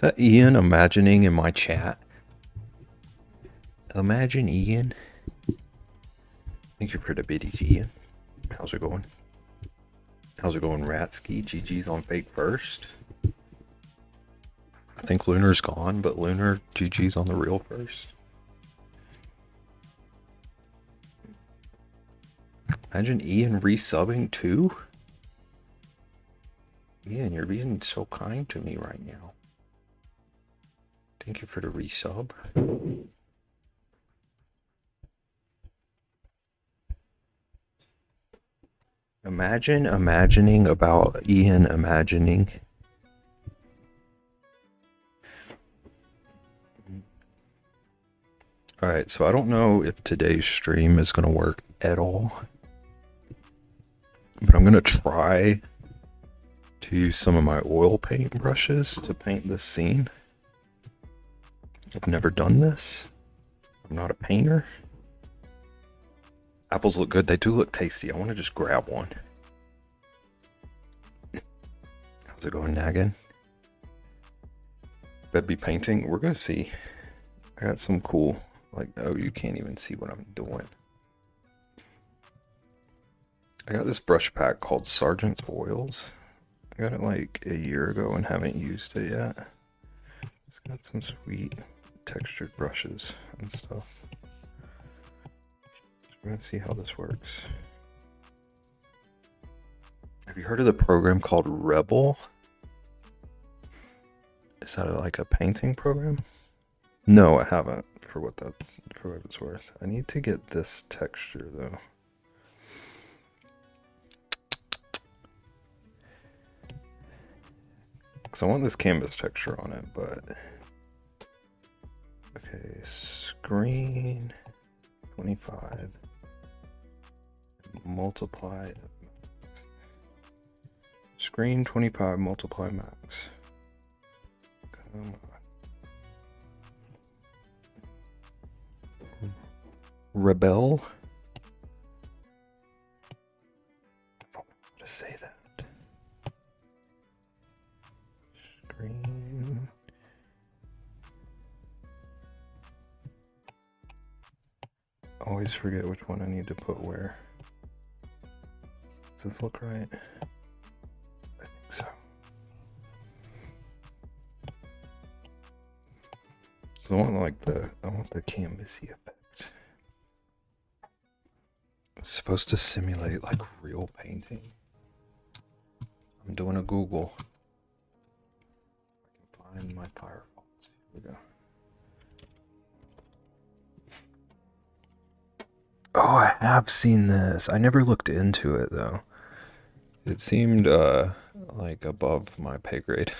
Is that Ian imagining in my chat? Imagine Ian. Thank you for the biddies, Ian. How's it going? How's it going, Ratsky? GG's on fake first. I think Lunar's gone, but Lunar, GG's on the real first. Imagine Ian resubbing too? Ian, you're being so kind to me right now. Thank you for the resub. Imagine imagining about Ian imagining. Alright, so I don't know if today's stream is going to work at all. But I'm going to try to use some of my oil paint brushes to paint this scene. I've never done this. I'm not a painter. Apples look good. They do look tasty. I want to just grab one. How's it going, Naggin? Better be painting. We're going to see. I got some cool, like, oh, you can't even see what I'm doing. I got this brush pack called Sergeant's Oils. I got it like a year ago and haven't used it yet. It's got some sweet textured brushes and stuff. We're gonna see how this works. Have you heard of the program called Rebel? Is that like a painting program? No, I haven't. For what it's worth. I need to get this texture though. Because I want this canvas texture on it, but okay, screen 25. Multiply screen 25 multiply max. Come on. Rebel. I don't know how to say that. Screen. Always forget which one I need to put where. Does this look right? I think so. So I want the canvasy effect. It's supposed to simulate like real painting. I'm doing a Google. I can find my Firefox. Here we go. Oh, I have seen this. I never looked into it though. It seemed like above my pay grade.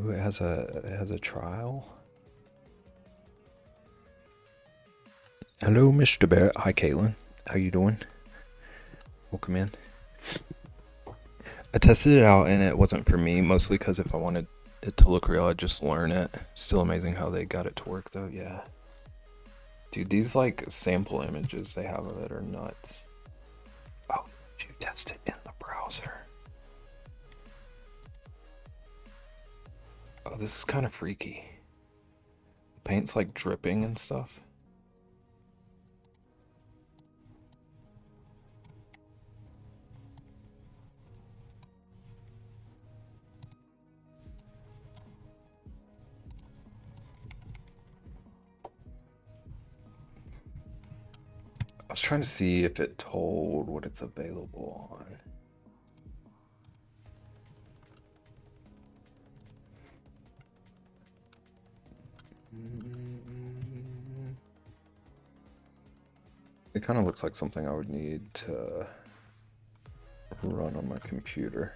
Ooh, it has a trial. Hello, Mr. Barrett. Hi, Caitlin. How you doing? Welcome in. I tested it out and it wasn't for me, mostly because if I wanted it to look real, I'd just learn it. Still amazing how they got it to work though, yeah. Dude, these like sample images they have of it are nuts. Oh, did you test it in the browser? Oh, this is kind of freaky. The paint's like dripping and stuff. I was trying to see if it told what it's available on. It kind of looks like something I would need to run on my computer.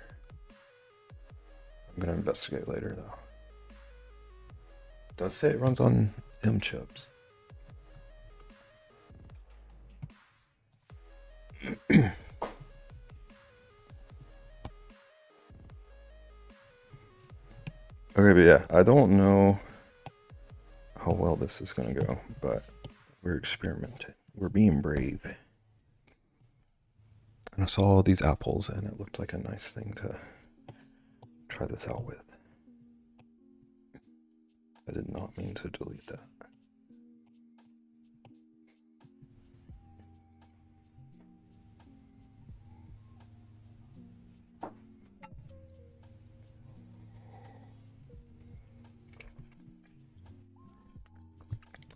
I'm gonna investigate later though. It does say it runs on M chips. Okay, but yeah, I don't know how well this is gonna go, but we're experimenting. We're being brave. And I saw all these apples and it looked like a nice thing to try this out with. I did not mean to delete that.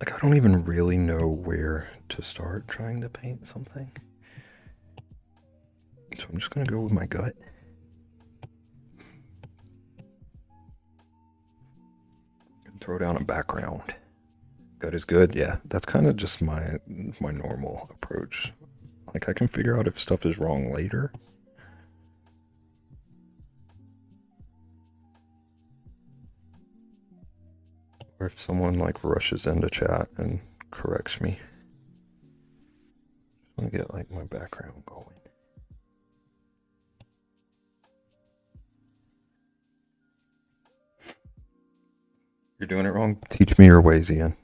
Like, I don't even really know where to start trying to paint something. So I'm just gonna go with my gut. Throw down a background. Gut is good, yeah. That's kind of just my normal approach. Like, I can figure out if stuff is wrong later. Or if someone like rushes into chat and corrects me. Just want to get like my background going. You're doing it wrong. Teach me your ways, Ian.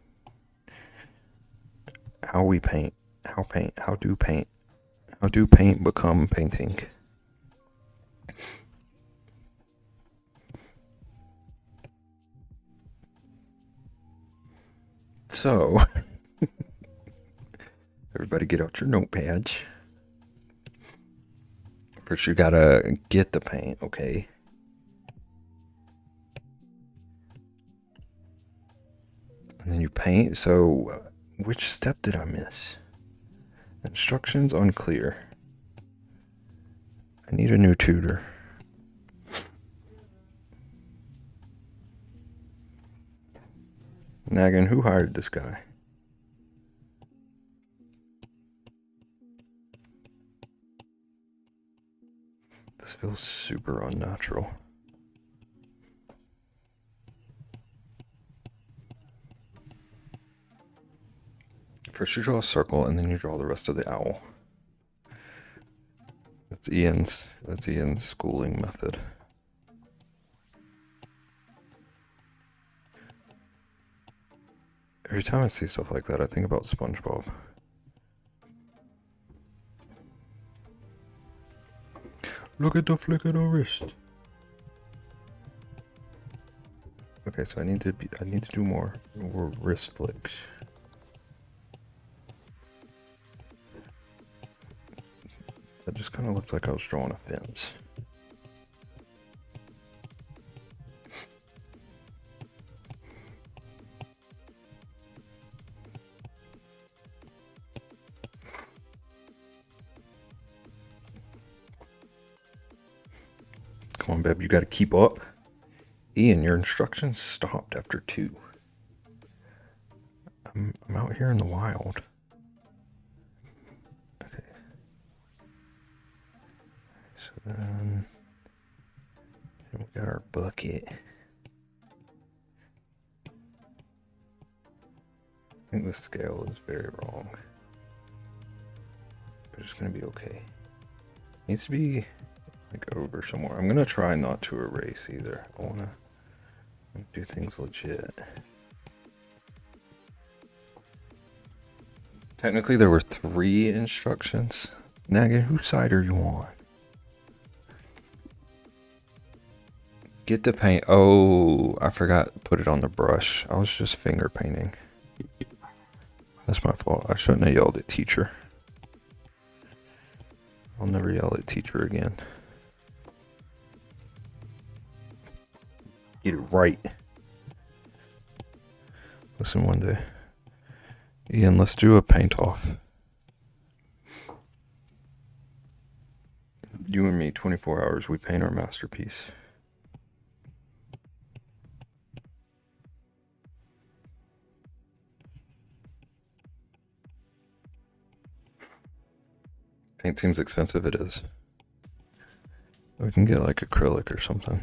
How we paint. How paint. How do paint. How do paint become painting? So, everybody get out your notepads. First you gotta get the paint, okay? And then you paint. So, which step did I miss? Instructions unclear. I need a new tutor. Naggin, who hired this guy? This feels super unnatural. First you draw a circle and then you draw the rest of the owl. That's Ian's schooling method. Every time I see stuff like that, I think about SpongeBob. Look at the flick of the wrist. Okay, so I need to do more wrist flicks. That just kind of looked like I was drawing a fence. Come on, babe, you gotta keep up. Ian, your instructions stopped after 2. I'm out here in the wild. Okay. So then we got our bucket. I think the scale is very wrong. But it's gonna be okay. Needs to be like over somewhere. I'm gonna try not to erase either. I wanna do things legit. Technically there were 3 instructions. Naggin, whose side are you on? Get the paint. Oh, I forgot to put it on the brush. I was just finger painting. That's my fault. I shouldn't have yelled at teacher. I'll never yell at teacher again. Get it right. Listen, one day. Ian, let's do a paint off. You and me, 24 hours, we paint our masterpiece. Paint seems expensive, it is. We can get like acrylic or something.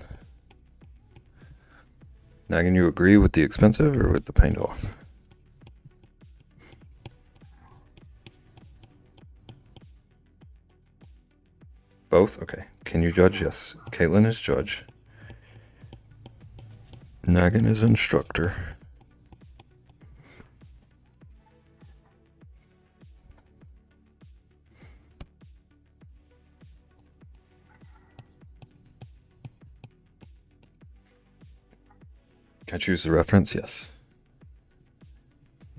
Now, can you agree with the expensive or with the paint off? Both? Okay. Can you judge? Yes. Caitlin is judge. Naggin is instructor. I choose the reference, yes.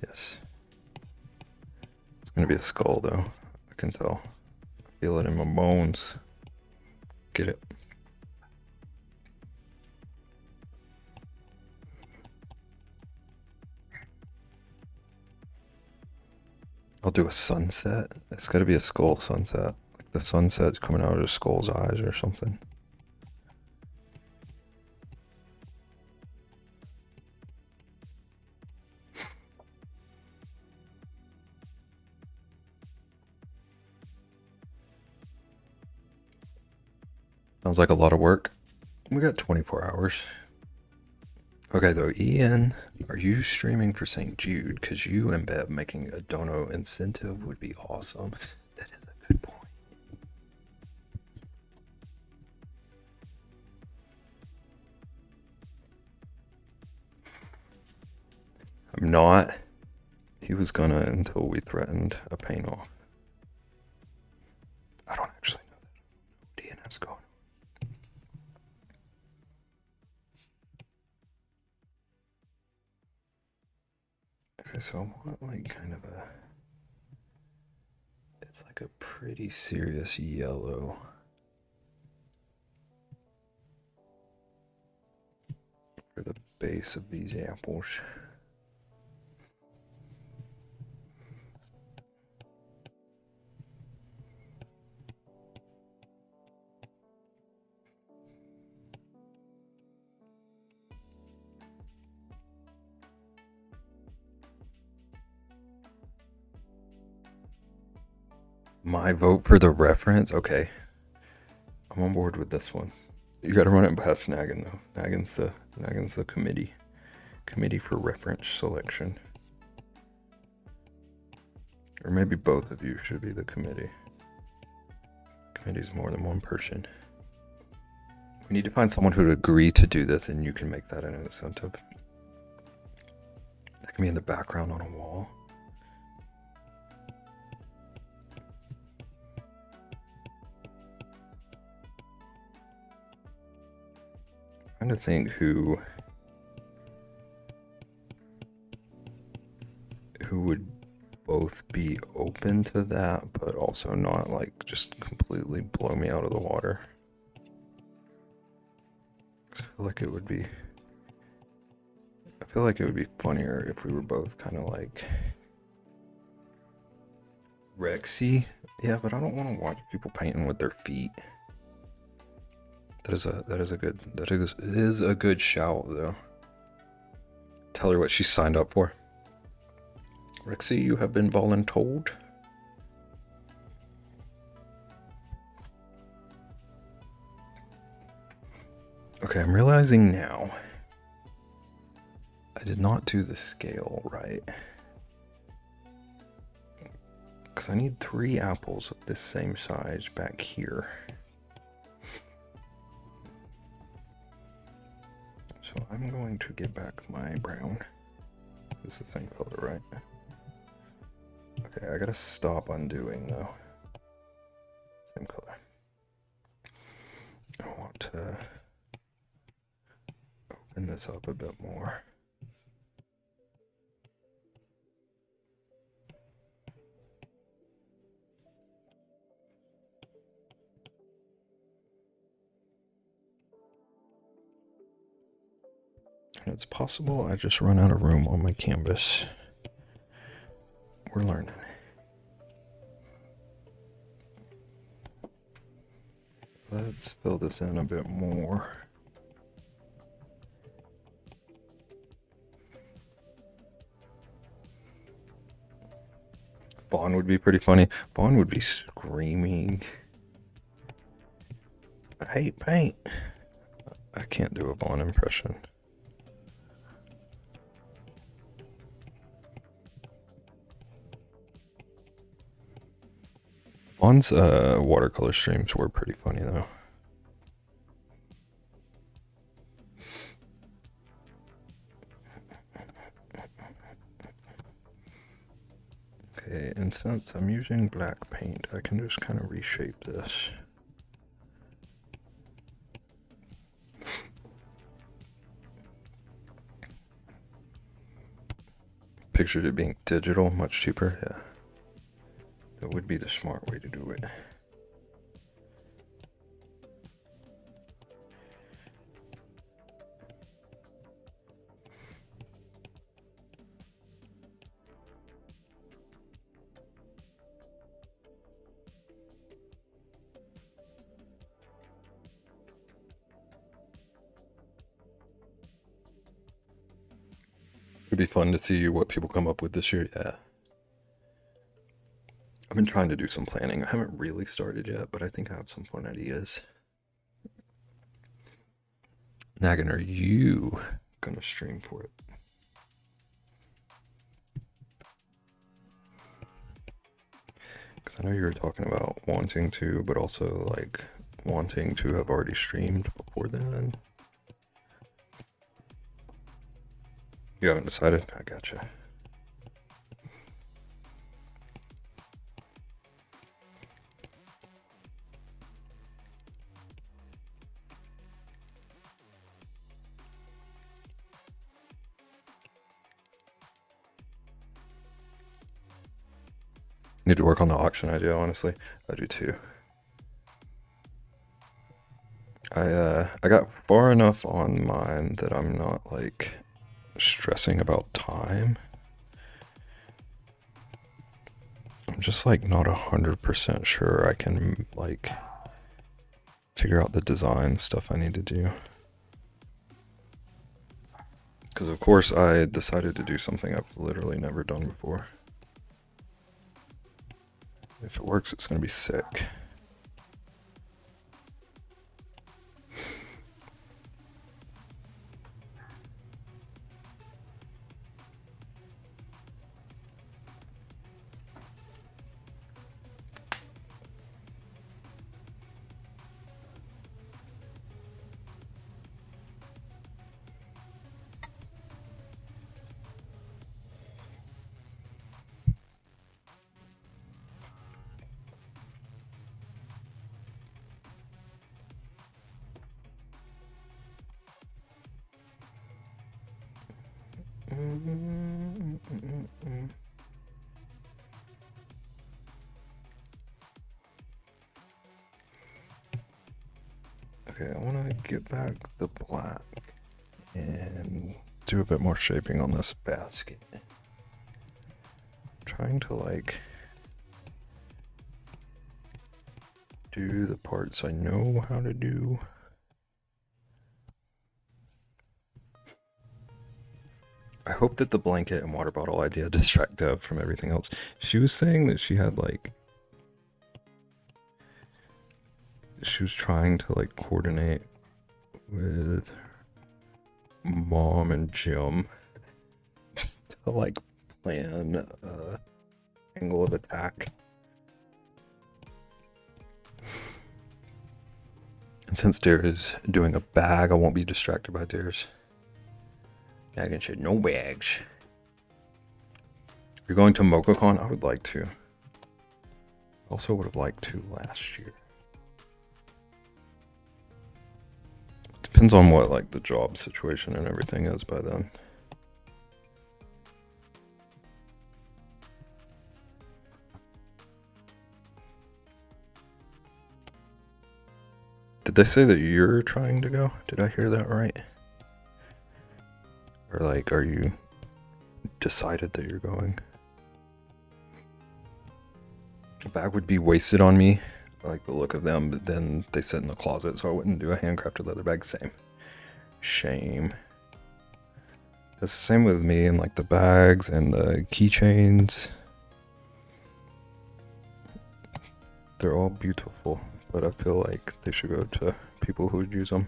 Yes. It's gonna be a skull though. I can tell. I feel it in my bones. Get it? I'll do a sunset. It's gotta be a skull sunset. Like the sunset's coming out of the skull's eyes or something. Sounds like a lot of work. We got 24 hours. Okay, though, Ian, are you streaming for St. Jude? Because you and Bev making a dono incentive would be awesome. That is a good point. I'm not. He was gonna until we threatened a paint off. I don't actually know that DNF's going. Okay, so I want like kind of a... It's like a pretty serious yellow. For the base of these apples. My vote for the reference? Okay. I'm on board with this one. You gotta run it past Naggin though. Naggin's the committee. Committee for reference selection. Or maybe both of you should be the committee. Committee's more than one person. We need to find someone who would agree to do this, and you can make that an incentive. That can be in the background on a wall. I'm trying to think who would both be open to that, but also not like just completely blow me out of the water. I feel like it would be funnier if we were both kind of like Rexy. Yeah, but I don't want to watch people painting with their feet. That is a good shout though. Tell her what she signed up for. Rexy, you have been voluntold. Okay, I'm realizing now I did not do the scale right. Because I need 3 apples of this same size back here. So I'm going to get back my brown. This is the same color, right? Okay, I gotta stop undoing though. Same color. I want to open this up a bit more. And it's possible I just run out of room on my canvas. We're learning. Let's fill this in a bit more. Vaughn would be pretty funny. Vaughn would be screaming, I hate paint. I can't do a Vaughn impression. Vaughn's watercolor streams were pretty funny though. Okay, and since I'm using black paint, I can just kind of reshape this. pictured it being digital, much cheaper. Yeah, that would be the smart way to do it. It'd be fun to see what people come up with this year. Yeah. I've been trying to do some planning. I haven't really started yet, but I think I have some fun ideas. Naggin, are you gonna stream for it? Because I know you were talking about wanting to, but also like wanting to have already streamed before then. You haven't decided? I gotcha. Need to work on the auction idea, honestly. I do too. I got far enough on mine that I'm not like stressing about time. I'm just like not 100% sure I can like figure out the design stuff I need to do. Because of course I decided to do something I've literally never done before. If it works, it's gonna be sick. Okay, I want to get back the black and do a bit more shaping on this basket. I'm trying to like do the parts I know how to do. I hope that the blanket and water bottle idea distract Dev from everything else. She was saying that she had like, she was trying to like coordinate with Mom and Jim to like plan angle of attack. And since Dare is doing a bag, I won't be distracted by Dare's. Naggin said no bags. You're going to MochaCon? I would like to. Also would have liked to last year. Depends on what like the job situation and everything is by then. Did they say that you're trying to go? Did I hear that right? Or like, are you decided that you're going? A bag would be wasted on me. I like the look of them, but then they sit in the closet, so I wouldn't do a handcrafted leather bag. Same. Shame. It's the same with me and like the bags and the keychains. They're all beautiful, but I feel like they should go to people who would use them.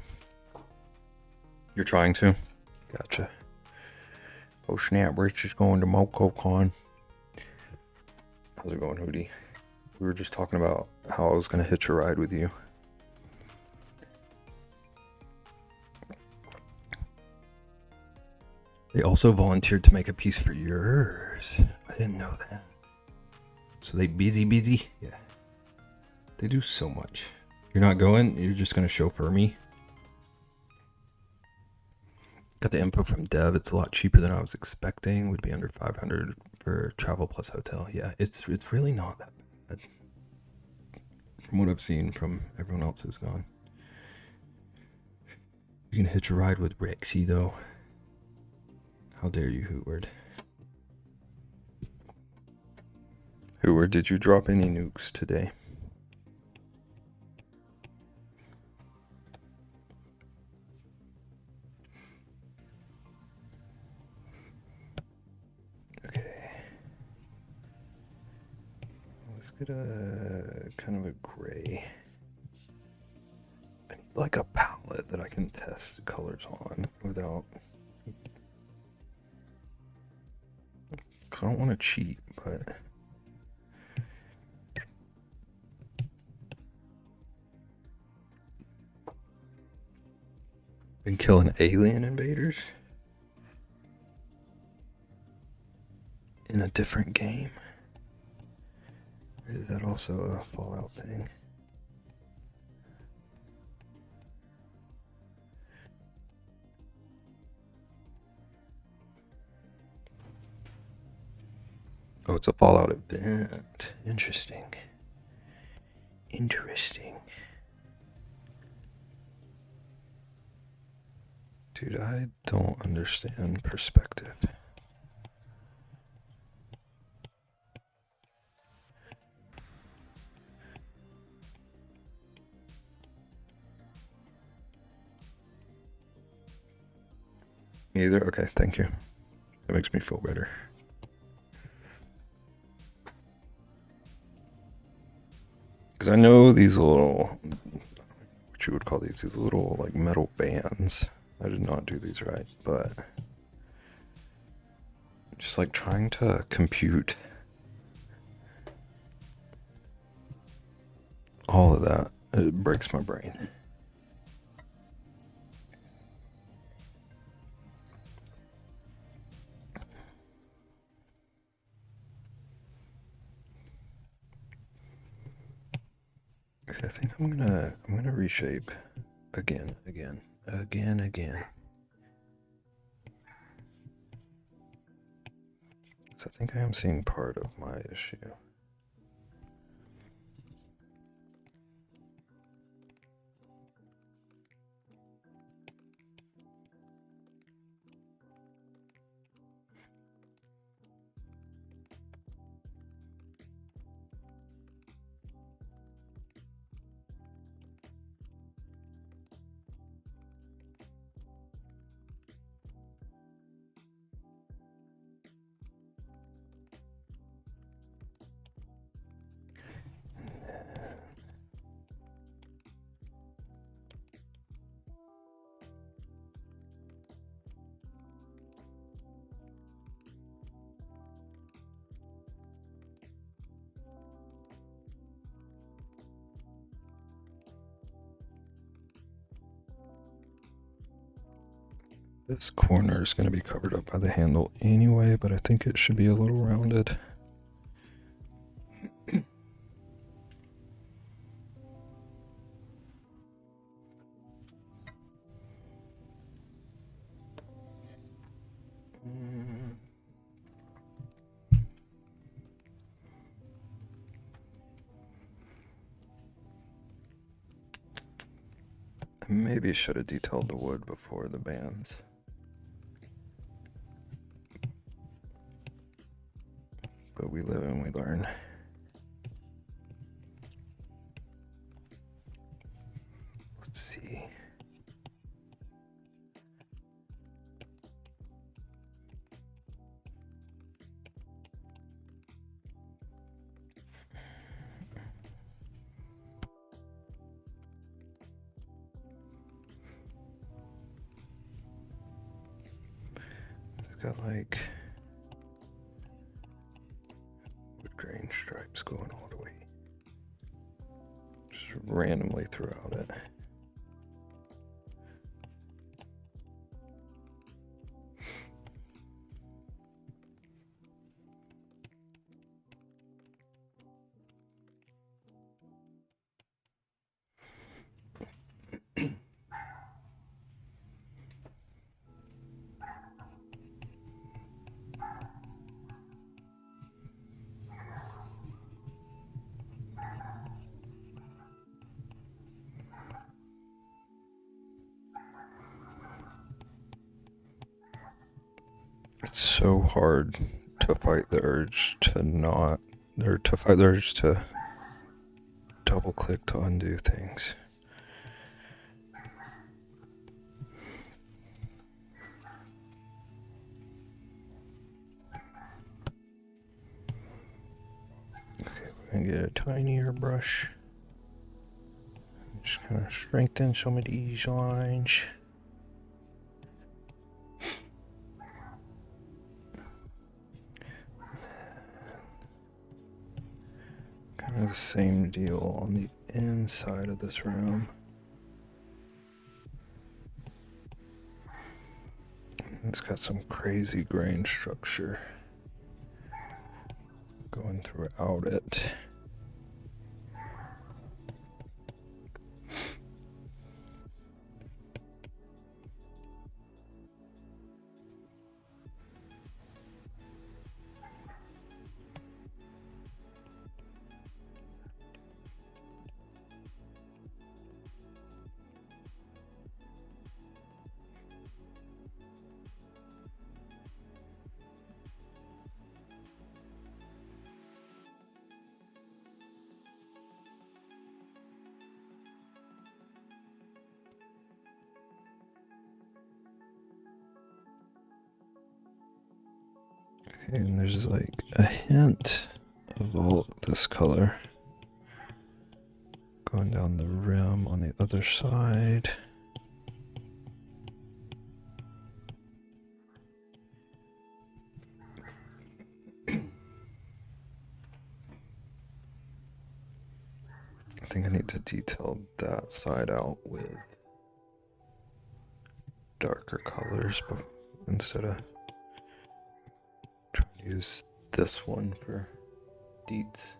You're trying to? Gotcha. Oh snap, Rich is going to MochaCon. How's it going, Hootie? We were just talking about how I was going to hitch a ride with you. They also volunteered to make a piece for yours. I didn't know that. So they busy? Yeah. They do so much. You're not going? You're just going to chauffeur me? Got the info from Dev. It's a lot cheaper than I was expecting. Would be under 500 for travel plus hotel. Yeah, it's really not that bad from what I've seen from everyone else who's gone. You can hitch a ride with Rexy though. How dare you, Hootward? Hootward, did you drop any nukes today? Okay. Let's get a kind of a gray. I need like a palette that I can test colors on without. Because I don't want to cheat, but. Been killing alien invaders in a different game. Or is that also a Fallout thing? Oh, it's a Fallout event. Interesting. Interesting. Dude, I don't understand perspective. Either? Okay, thank you. That makes me feel better. Because I know these little, what you would call these little like metal bands. I did not do these right, but just like trying to compute all of that, it breaks my brain. Okay, I think I'm gonna reshape again. So I think I am seeing part of my issue. This corner is going to be covered up by the handle anyway, but I think it should be a little rounded. I maybe should have detailed the wood before the bands. But we live and we learn. Let's see. It's got like wood grain stripes going all the way. Just randomly throughout it. It's so hard to fight the urge to not, or to fight the urge to double click to undo things. Okay, we're gonna get a tinier brush. Just kind of strengthen some of these lines. Kind of the same deal on the inside of this room. It's got some crazy grain structure going throughout it. And there's like a hint of all this color going down the rim on the other side. I think I need to detail that side out with darker colors, but instead of trying to use this one for deets.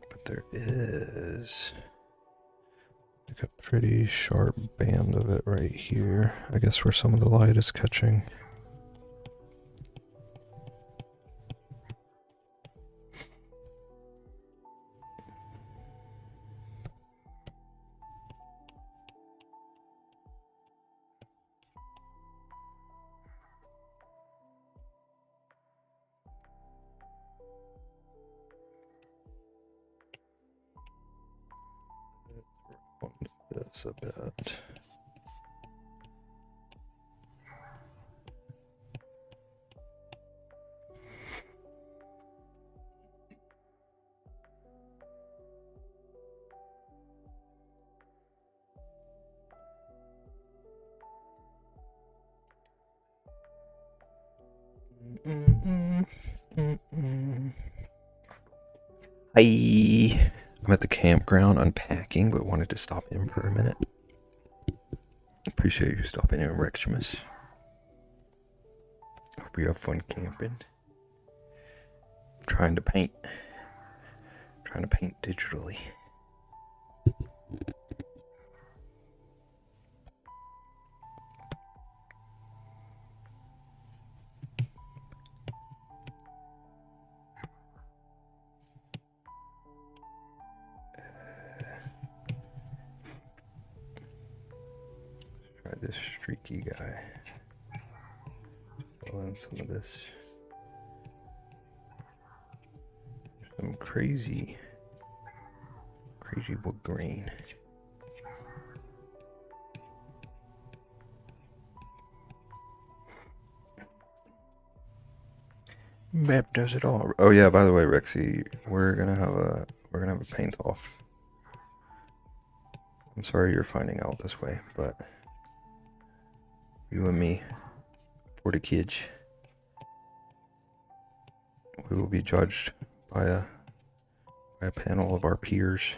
But there is like a pretty sharp band of it right here. I guess where some of the light is catching. This a bit. Hi. I'm at the campground unpacking, but wanted to stop in for a minute. Appreciate you stopping in, Reximus. Hope you have fun camping. Trying to paint digitally. Try this streaky guy. Fill in some of this. Some crazy wood grain. Map does it all. Oh yeah, by the way, Rexy, we're gonna have a paint off. I'm sorry you're finding out this way, but you and me, for the kids, we will be judged by a panel of our peers.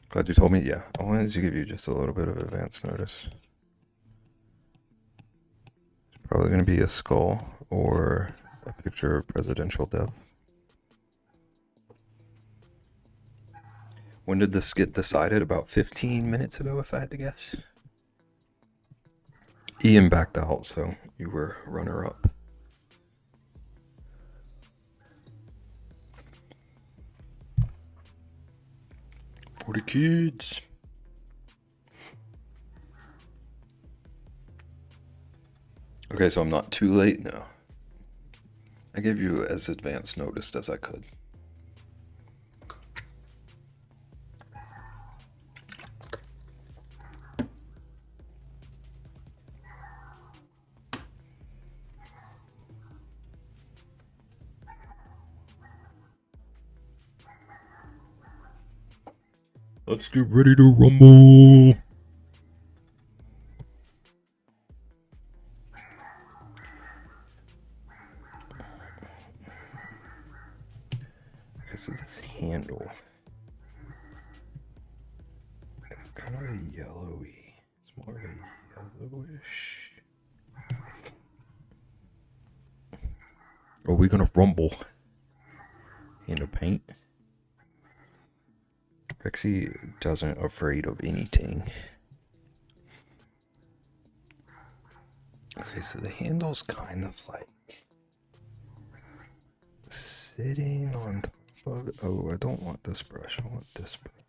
Glad you told me. Yeah, I wanted to give you just a little bit of advance notice. It's probably going to be a skull or a picture of presidential death. When did this get decided? About 15 minutes ago, if I had to guess. Ian backed out, so you were runner-up. For the kids. Okay, so I'm not too late now. I gave you as advance notice as I could. Let's get ready to rumble. Okay, so this handle is kind of a yellowy. It's more of a yellowish. Are we gonna rumble in the paint? Rexy doesn't afraid of anything. Okay, so the handle's kind of like sitting on top of it. Oh, I don't want this brush. I want this brush.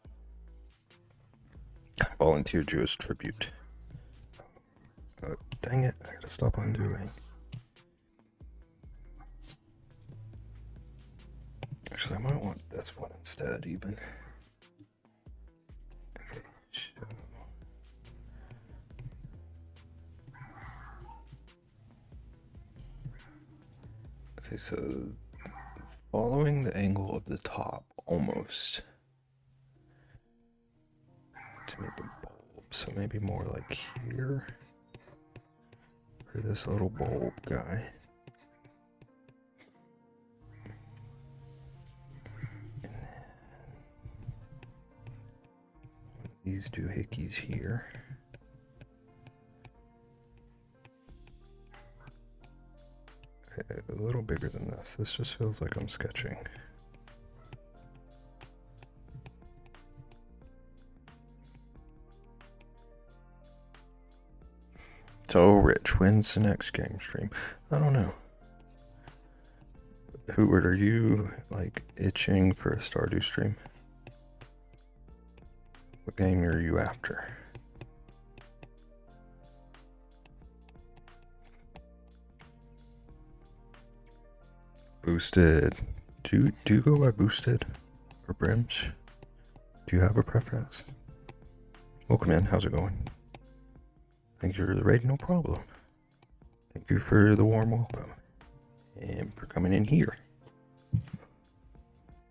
I volunteered you as tribute. Oh, dang it. I gotta stop undoing. Actually, I might want this one instead, even. Okay, show. Okay, so following the angle of the top, almost, to make the bulb. So maybe more like here, for this little bulb guy. These doohickeys here. Okay, a little bigger than this. This just feels like I'm sketching. So, Rich, when's the next game stream? I don't know. Hoover, are you, like, itching for a Stardew stream? What game are you after? Boosted. Do you go by boosted or brims? Do you have a preference? Welcome in. How's it going? Thank you for the raid. No problem. Thank you for the warm welcome and for coming in here.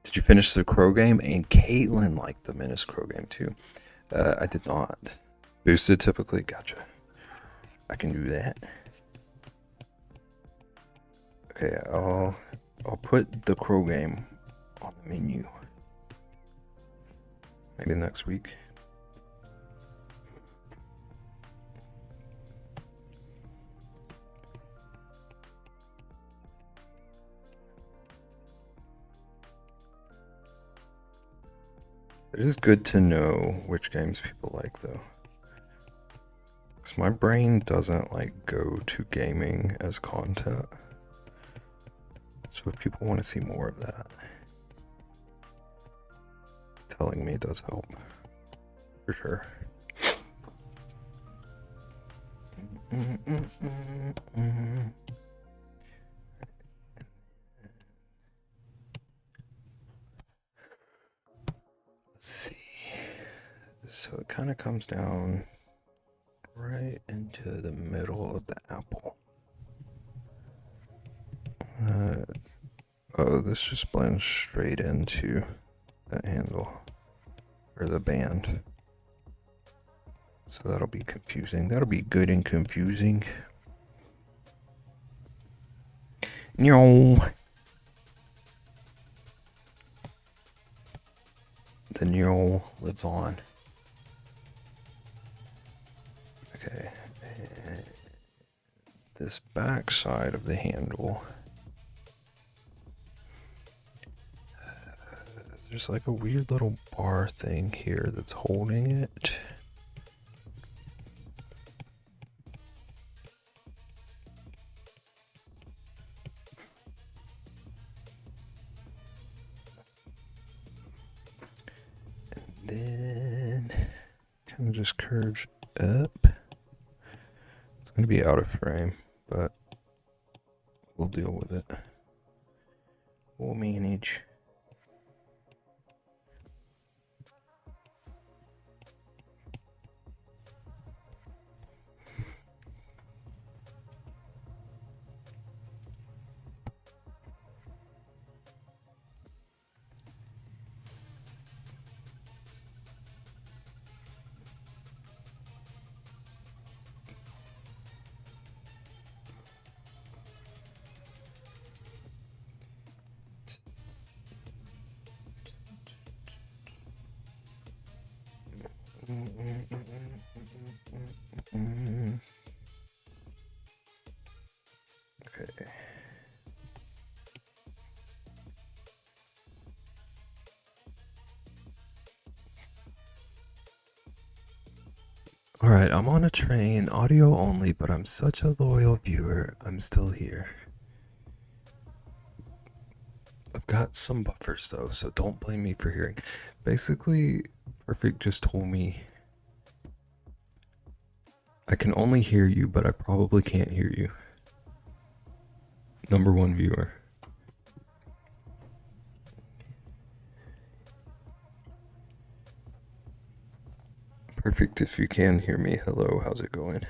Did you finish the Crow game? And Caitlin liked the Menace Crow game too. I did not. Boosted typically. Gotcha. I can do that. Okay, I'll put the Crow game on the menu. Maybe next week. It is good to know which games people like, though. Because my brain doesn't, like, go to gaming as content. So if people want to see more of that, telling me does help. For sure. Let's see. So it kind of comes down right into the middle of the apple. Oh, this just blends straight into that handle, or the band. So that'll be confusing. That'll be good and confusing. No. The neural lives on. Okay. And this back side of the handle. There's like a weird little bar thing here that's holding it. then kind of just curves up. It's going to be out of frame, but we'll deal with it. We'll manage. Okay. Alright, I'm on a train, audio only, but I'm such a loyal viewer, I'm still here. I've got some buffers though, so don't blame me for hearing. Basically, Perfect just told me I can only hear you, but I probably can't hear you. Number one viewer. Perfect, if you can hear me, hello, how's it going?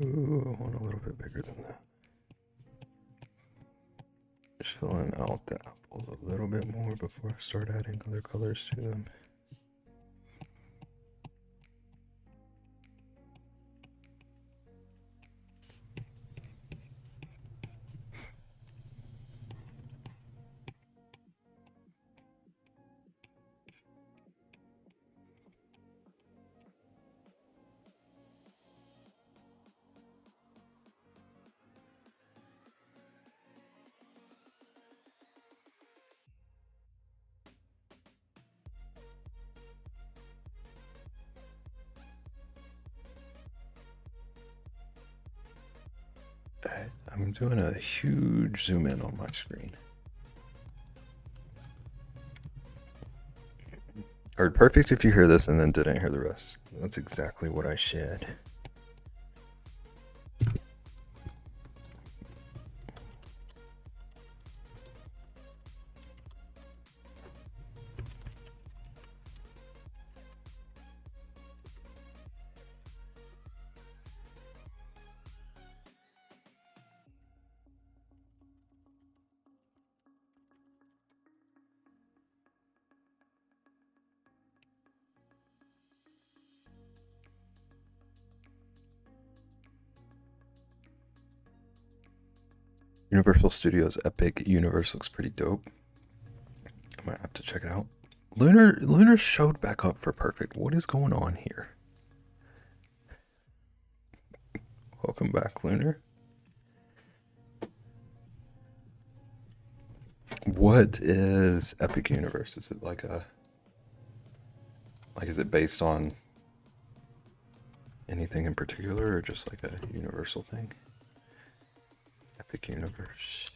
Ooh, I want a little bit bigger than that. Just filling out the apples a little bit more before I start adding other colors to them. I'm doing a huge zoom in on my screen. Alright, perfect if you hear this and then didn't hear the rest. That's exactly what I said. Universal Studios Epic Universe looks pretty dope. I might have to check it out. Lunar showed back up for Perfect. What is going on here? Welcome back, Lunar. What is Epic Universe? Is it like a... Like, is it based on anything in particular or just like a universal thing? Epic Universe.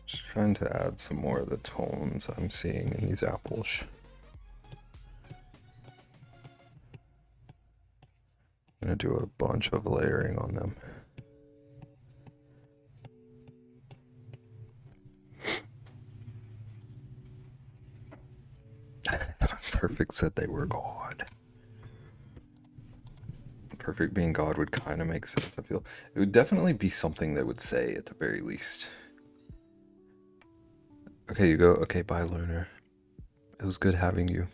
Just trying to add some more of the tones I'm seeing in these apples. I'm gonna do a bunch of layering on them. Perfect said they were God. Perfect being God would kind of make sense, I feel. It would definitely be something they would say at the very least. Okay, you go. Okay, bye, Lunar. It was good having you.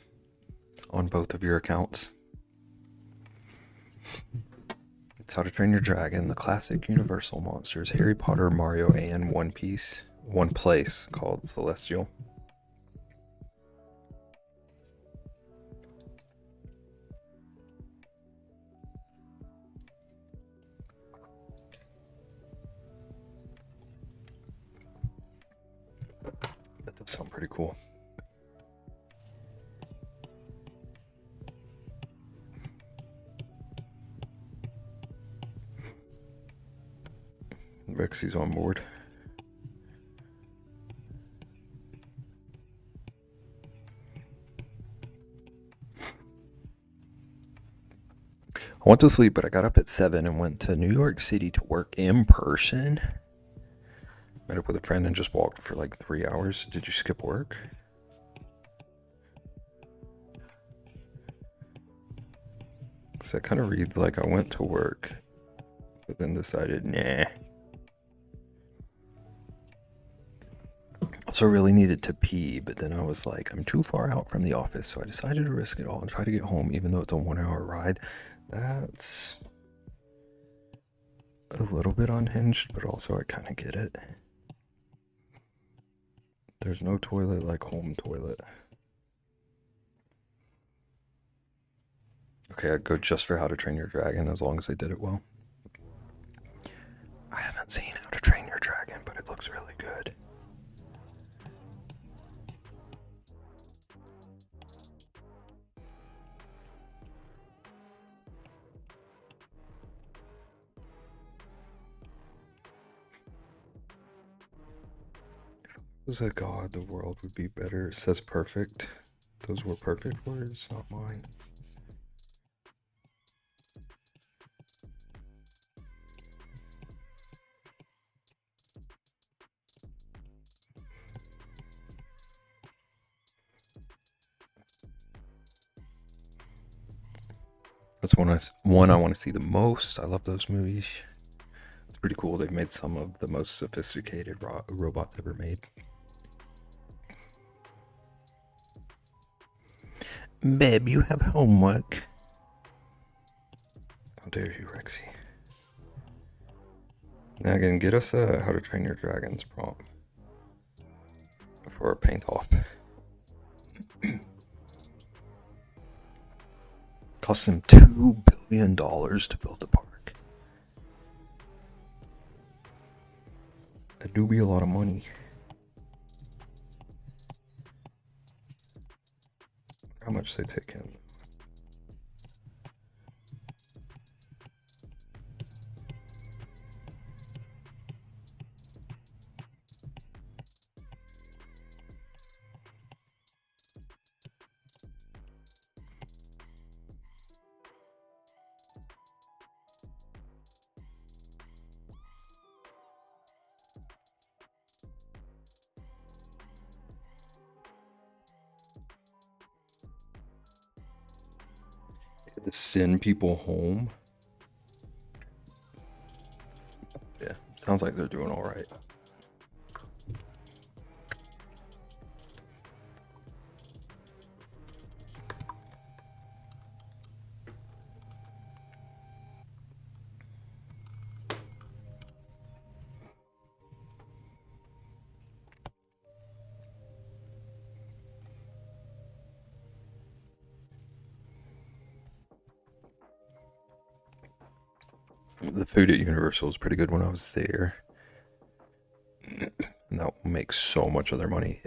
on both of your accounts. It's How to Train Your Dragon, the classic Universal monsters, Harry Potter, Mario, and One Place called Celestial. That does sound pretty cool. Rexy's on board. I went to sleep, but I got up at 7 and went to New York City to work in person. Met up with a friend and just walked for like 3 hours. Did you skip work? Because that kind of reads like I went to work, but then decided, nah. Also really needed to pee, but then I was like, I'm too far out from the office, so I decided to risk it all and try to get home, even though it's a 1 hour ride. That's a little bit unhinged, but also I kind of get it. There's no toilet like home toilet. Okay, I'd go just for How to Train Your Dragon, as long as they did it well. I haven't seen How to Train Your Dragon, but it looks really good. Was a god, the world would be better. It says perfect. Those were perfect words, not mine. That's one I want to see the most. I love those movies. It's pretty cool. They've made some of the most sophisticated robots ever made. Babe, you have homework. How dare you, Rexy. Now again, get us a How to Train Your Dragons prompt for a paint off. Cost them $2 billion to build the park. That do be a lot of money. How much they take in? To send people home. Yeah, sounds like they're doing all right. The food at Universal was pretty good when I was there. And that will make so much of their money.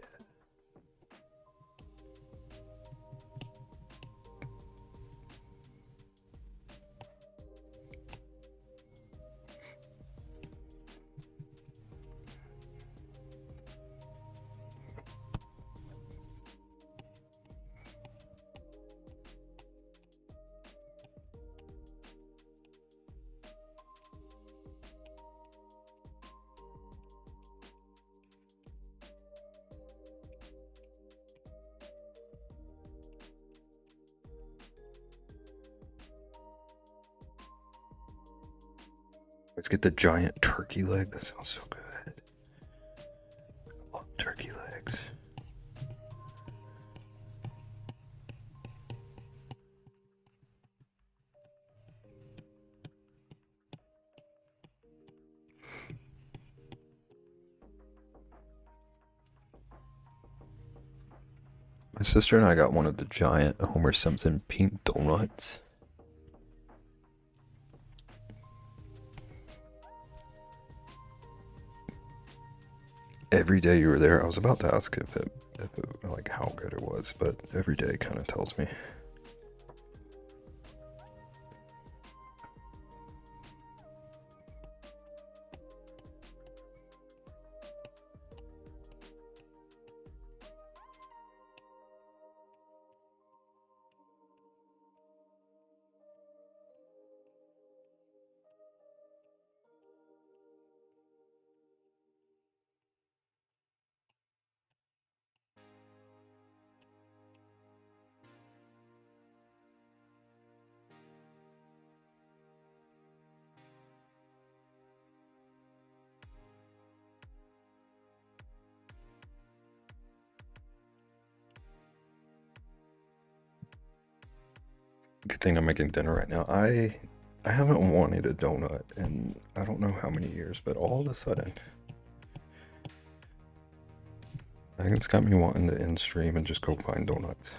Let's get the giant turkey leg. That sounds so good. I love turkey legs. My sister and I got one of the giant Homer Simpson pink donuts. Every day you were there, I was about to ask if it like how good it was, but every day kind of tells me. Good thing I'm making dinner right now. I haven't wanted a donut in I don't know how many years, but all of a sudden, I think it's got me wanting to end stream and just go find donuts.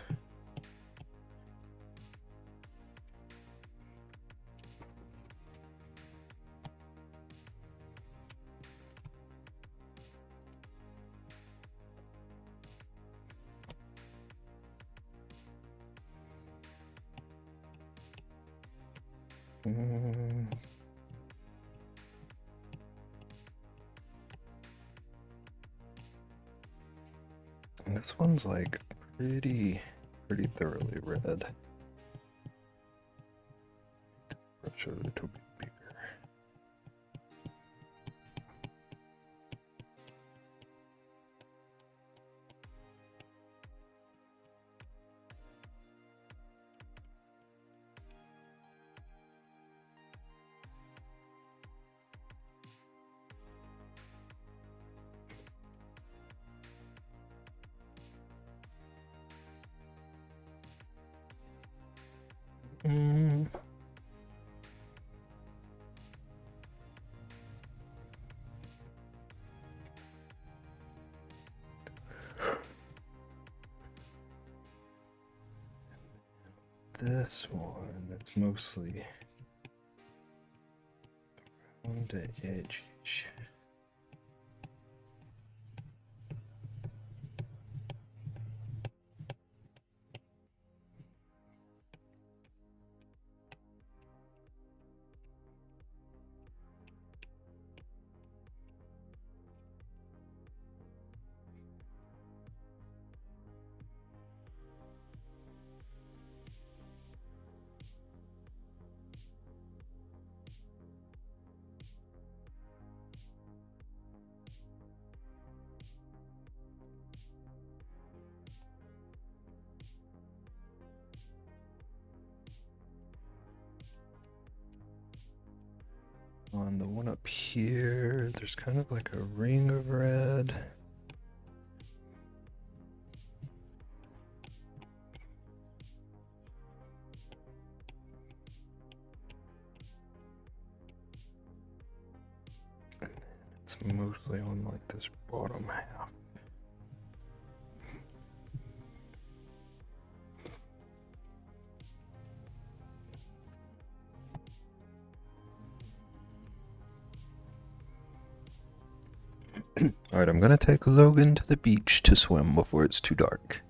And this one's like pretty thoroughly red. Brush it a little bit bigger. This one, it's mostly around the edge. On the one up here, there's kind of like a ring of red. And then it's mostly on like this bottom half. Alright, I'm gonna take Logan to the beach to swim before it's too dark.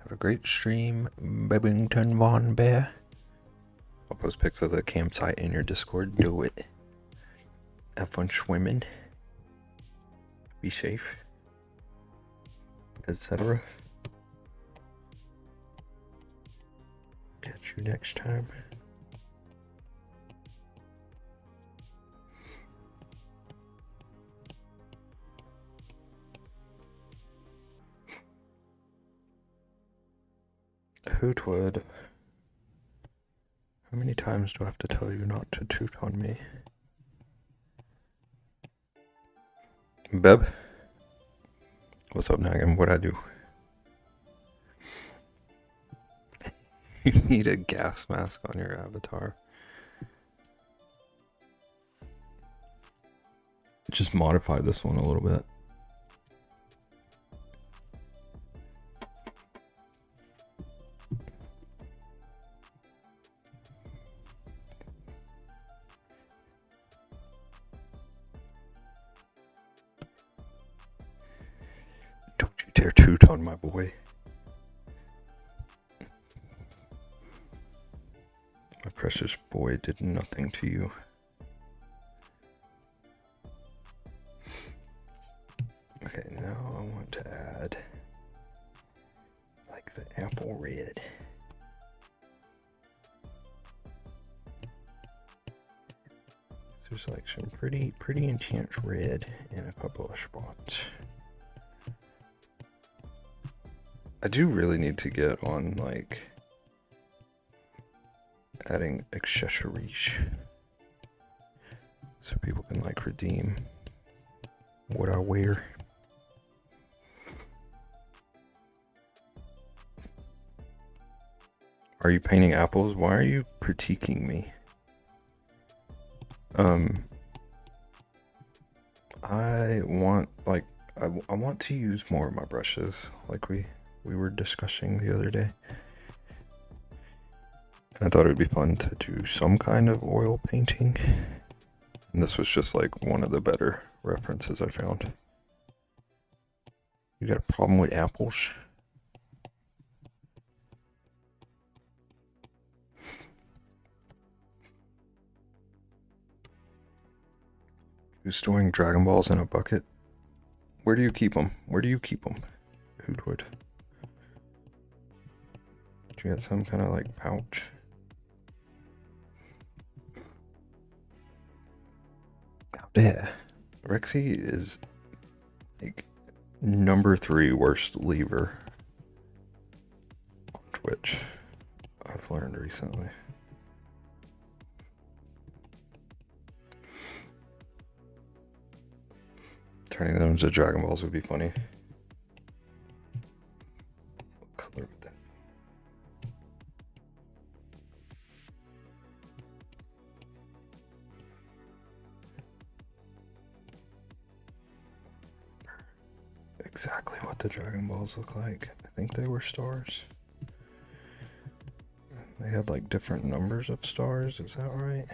Have a great stream, Babington Von Bear. I'll post pics of the campsite in your Discord. Do it. Have fun swimming. Be safe. Etc. Catch you next time. Hootwood. How many times do I have to tell you not to toot on me? Beb? What's up, Nagan? What'd I do? You need a gas mask on your avatar. Just modify this one a little bit. dare toot on my boy. My precious boy did nothing to you. Okay, now I want to add like the apple red. There's like some pretty intense red in a couple of spots. I do really need to get on like adding accessories so people can like redeem what I wear. Are you painting apples? Why are you critiquing me? I want to use more of my brushes, like we were discussing the other day. And I thought it would be fun to do some kind of oil painting. And this was just like one of the better references I found. You got a problem with apples? Who's storing Dragon Balls in a bucket? Where do you keep them? Where do you keep them? Hootwood. Do you got some kind of like pouch? Yeah. Rexy is like number 3 worst lever on Twitch. I've learned recently. Turning them into Dragon Balls would be funny. What color would that be? Exactly what the Dragon Balls look like. I think they were stars. They had like different numbers of stars, is that right?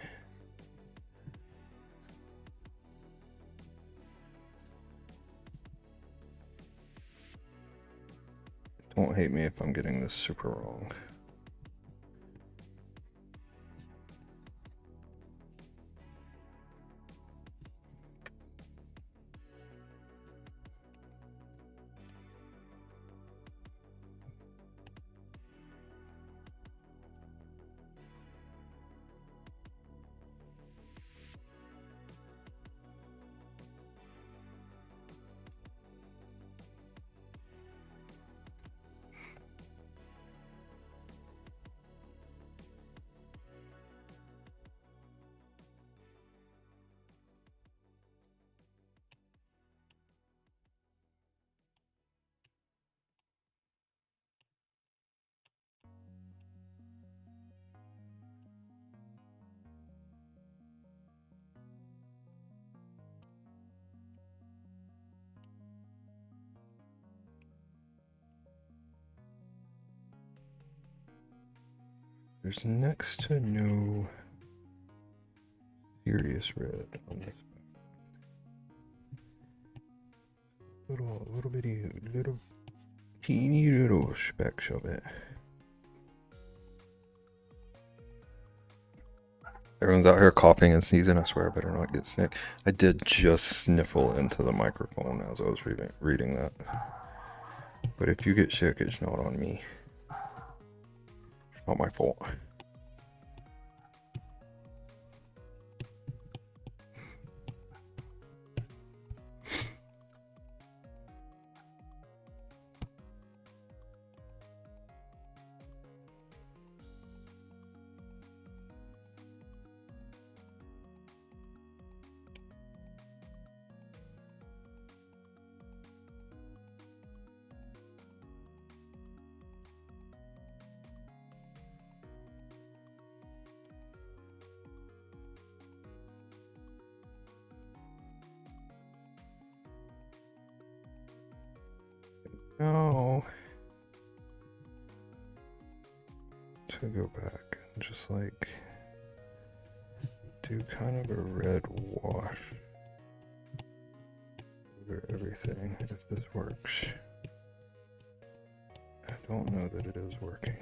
Don't hate me if I'm getting this super wrong. There's next to no serious red on this. Little bitty, little teeny little specks of it. Everyone's out here coughing and sneezing. I swear I better not get sick. I did just sniffle into the microphone as I was reading that. But if you get sick, it's not on me. It's not my fault. No. To go back and just like do kind of a red wash over everything if this works. don't know that it is working.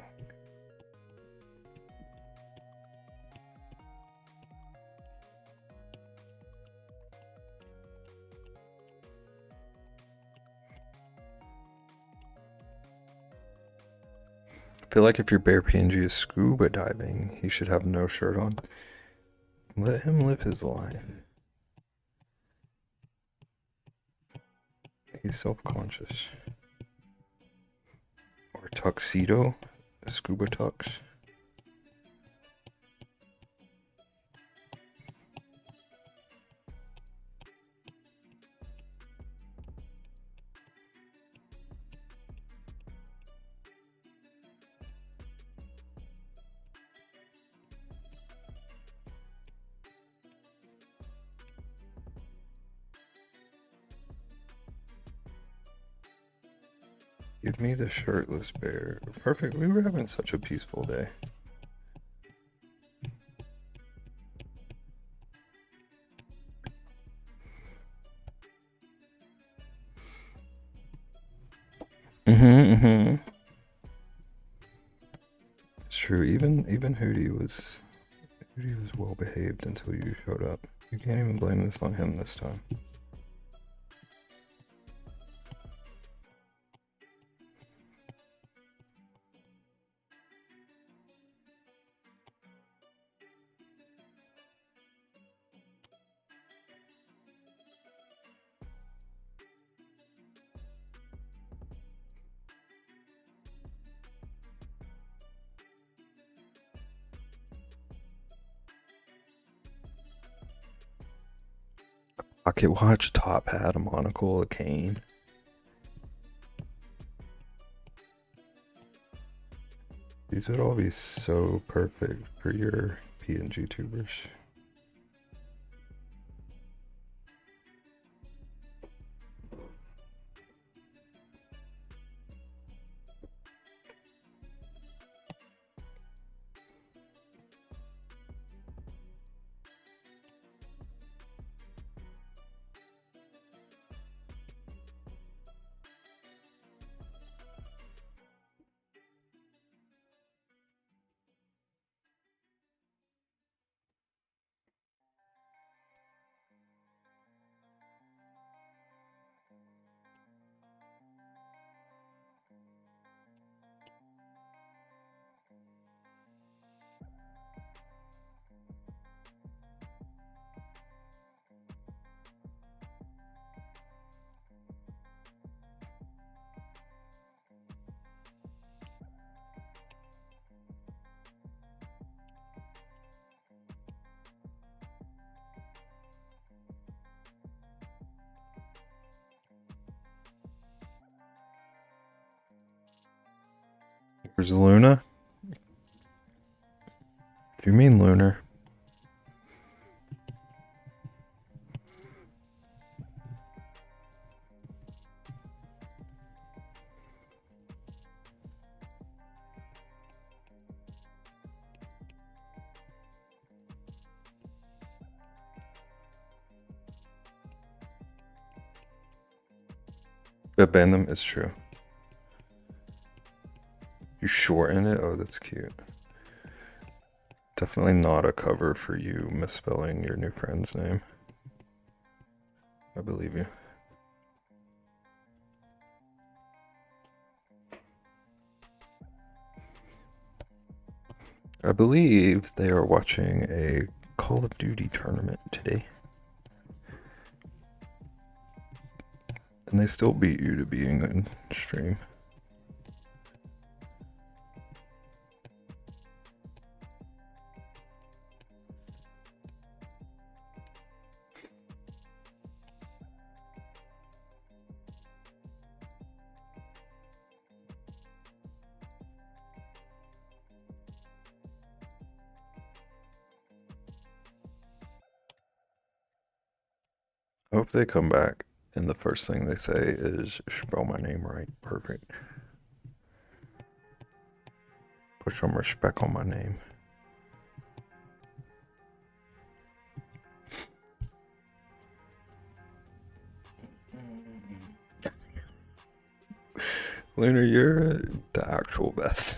I feel like if your bear PNG is scuba diving, he should have no shirt on. Let him live his life. He's self-conscious. Or tuxedo, scuba tux. Give me the shirtless bear. Perfect. We were having such a peaceful day. Mm-hmm. It's true. Even Hootie was well behaved until you showed up. You can't even blame this on him this time. Pocket watch, top hat, a monocle, a cane. These would all be so perfect for your PNG tubers. Where's Luna? Do you mean Lunar? Ban them is true. You shorten it? Oh, that's cute. Definitely not a cover for you misspelling your new friend's name. I believe you. I believe they are watching a Call of Duty tournament today. And they still beat you to being on stream. I hope they come back and the first thing they say is spell my name right. Perfect. Put some respect on my name. Lunar, you're the actual best.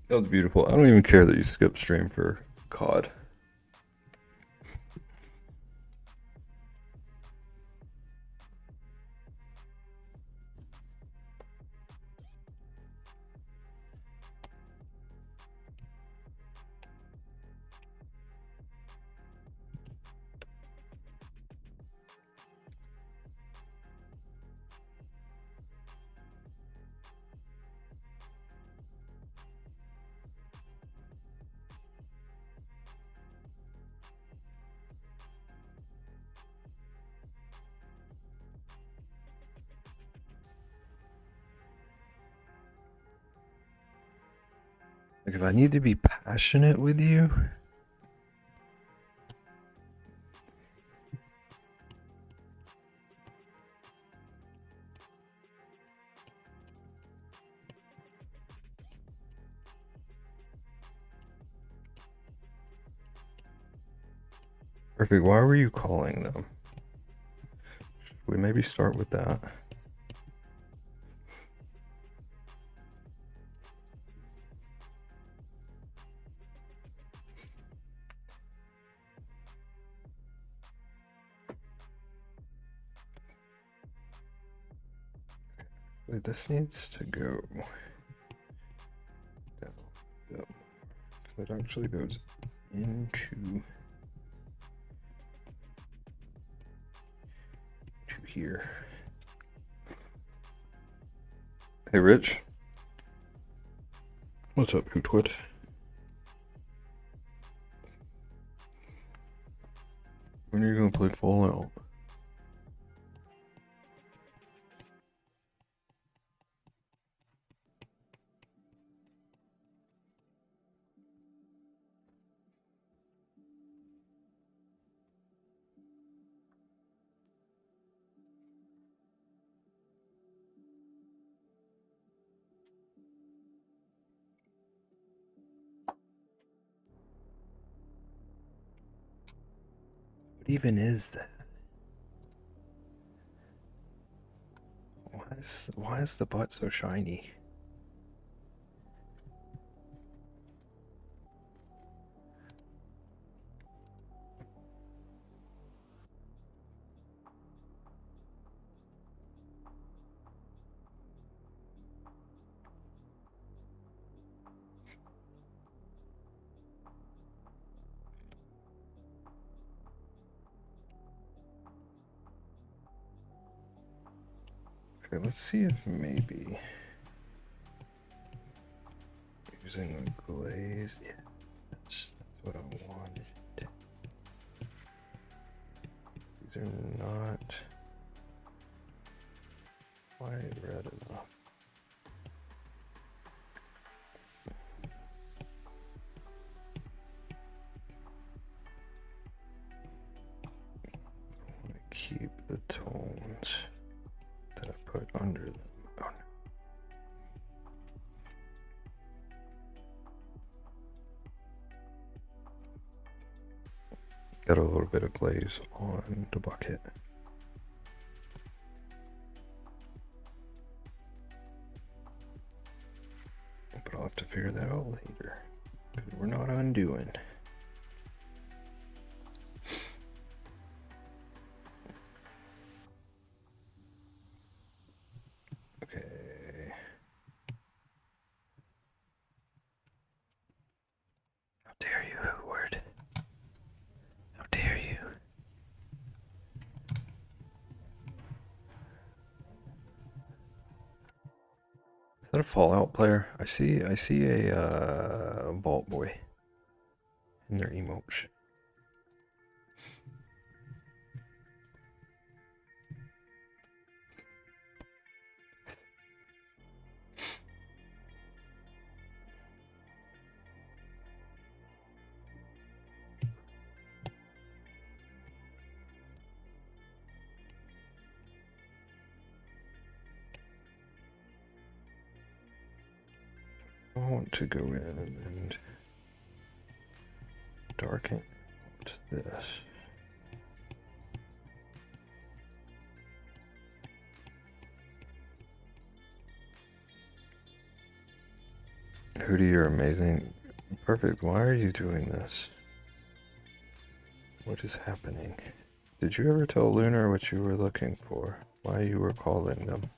That was beautiful. I don't even care that you skipped stream for COD. Like, if I need to be passionate with you, perfect. Why were you calling them? Should we maybe start with that? Wait, this needs to go down. So it actually goes into here. Hey, Rich. What's up, Hootwood? When are you gonna play Fallout? What even is that? Why is the butt so shiny? Okay, let's see if maybe using a glaze. Yeah, that's what I wanted. These are not quite red enough. I want to keep the tones that I put under them. Oh, no. Got a little bit of glaze on the bucket. But I'll have to figure that out later. Because we're not undoing. Okay. How dare you, Hootward? How dare you? Is that a Fallout player? I see a Vault Boy in their emotes. I want to go in and darken out this. Hootie, you're amazing. Perfect. Why are you doing this? What is happening? Did you ever tell Lunar what you were looking for? Why you were calling them?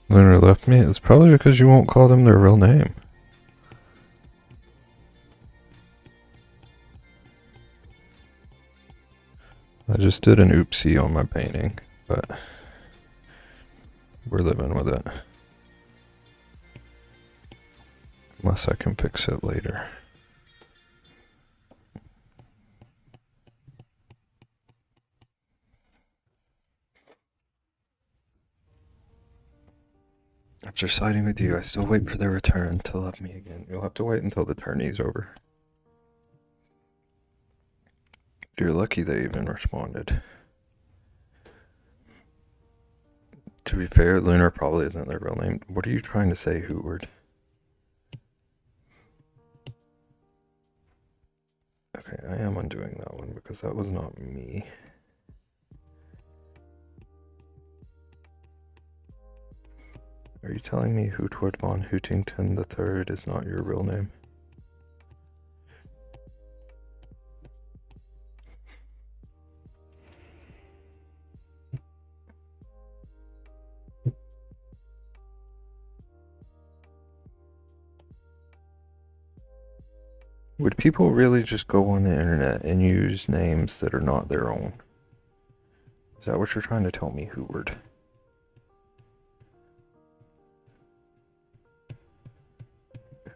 Lunar left me? It's probably because you won't call them their real name. I just did an oopsie on my painting, but we're living with it. Unless I can fix it later. After siding with you, I still wait for their return to love me again. You'll have to wait until the tourney's over. You're lucky they even responded. To be fair, Lunar probably isn't their real name. What are you trying to say, Hootward? Okay, I am undoing that one because that was not me. Are you telling me Hootward von Hootington III is not your real name? Would people really just go on the internet and use names that are not their own? Is that what you're trying to tell me, Hootward?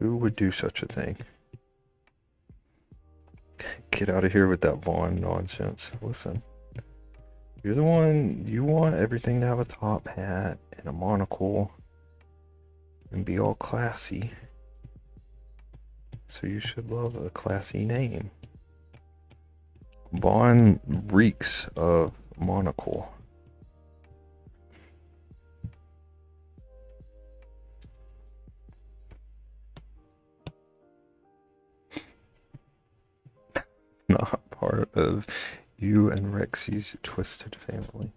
Who would do such a thing? Get out of here with that Vaughn nonsense. Listen, you're the one, you want everything to have a top hat and a monocle and be all classy. So you should love a classy name. Vaughn reeks of monocle. Not part of you and Rexy's twisted family.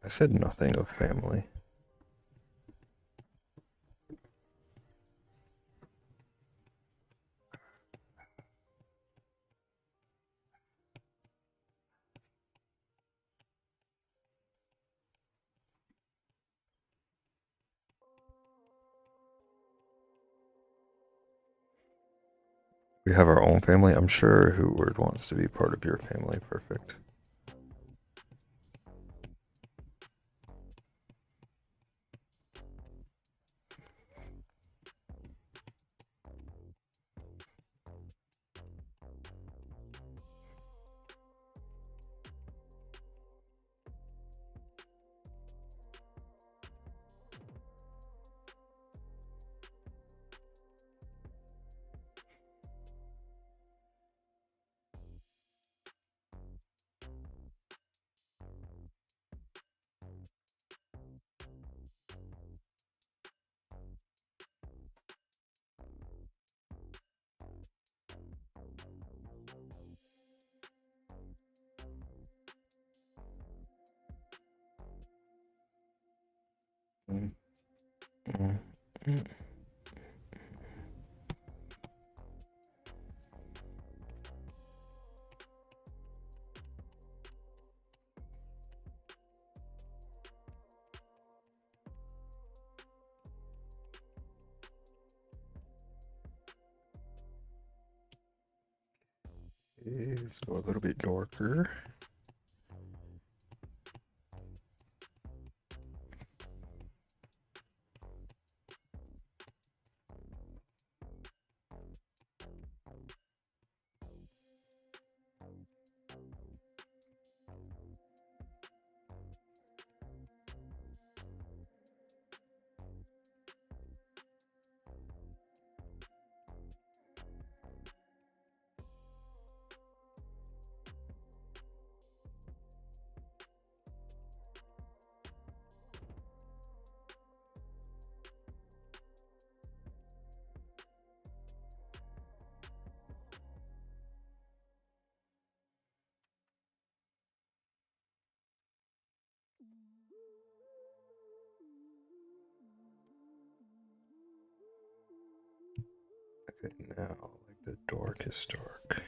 I said nothing of family. We have our own family. I'm sure Hootward wants to be part of your family. Perfect. Mm, mm, mm. Okay, let's go a little bit darker. Okay, now like the darkest dark.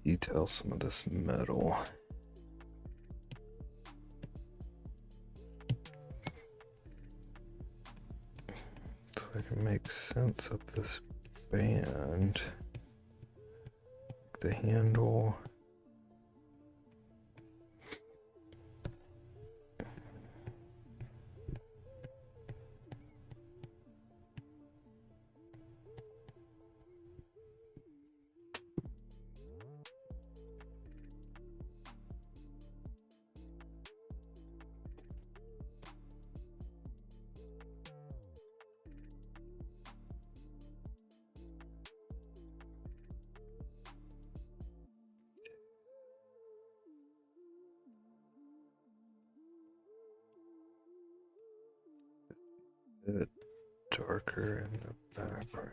Detail some of this metal. So I can make sense of this band. The handle. A bit darker in the background.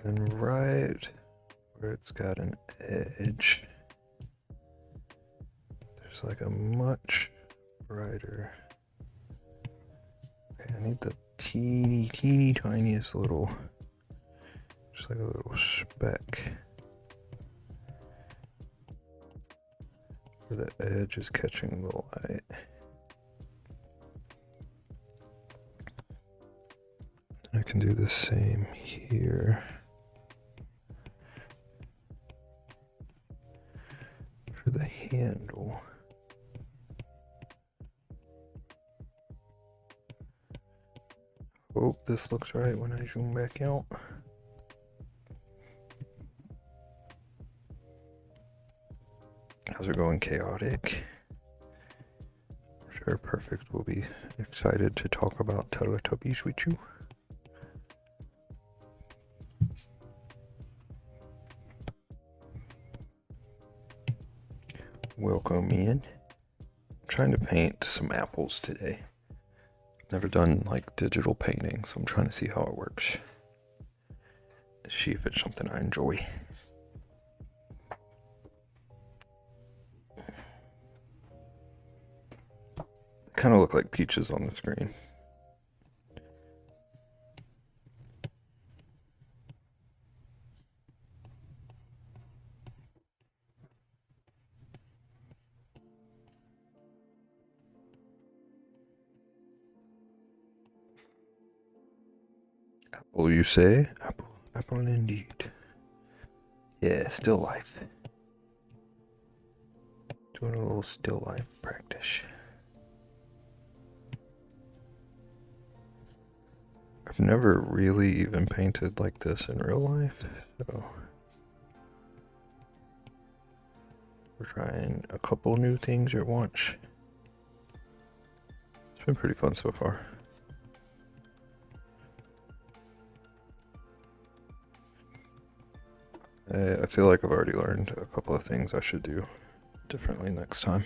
And right where it's got an edge, there's like a much brighter. Okay, I need the teeny tiniest little, just like a little speck where the edge is catching the light. I can do the same here. For the handle. Hope this looks right when I zoom back out. How's it going, Chaotic? I'm sure Perfect will be excited to talk about Teletubbies with you. Welcome in. I'm trying to paint some apples today. Never done like digital painting, so I'm trying to see how it works. See if it's something I enjoy. Kind of look like peaches on the screen. Apple, you say? Apple indeed. Yeah, still life. Doing a little still life practice. I've never really even painted like this in real life, so we're trying a couple new things at once. It's been pretty fun so far. I feel like I've already learned a couple of things I should do differently next time.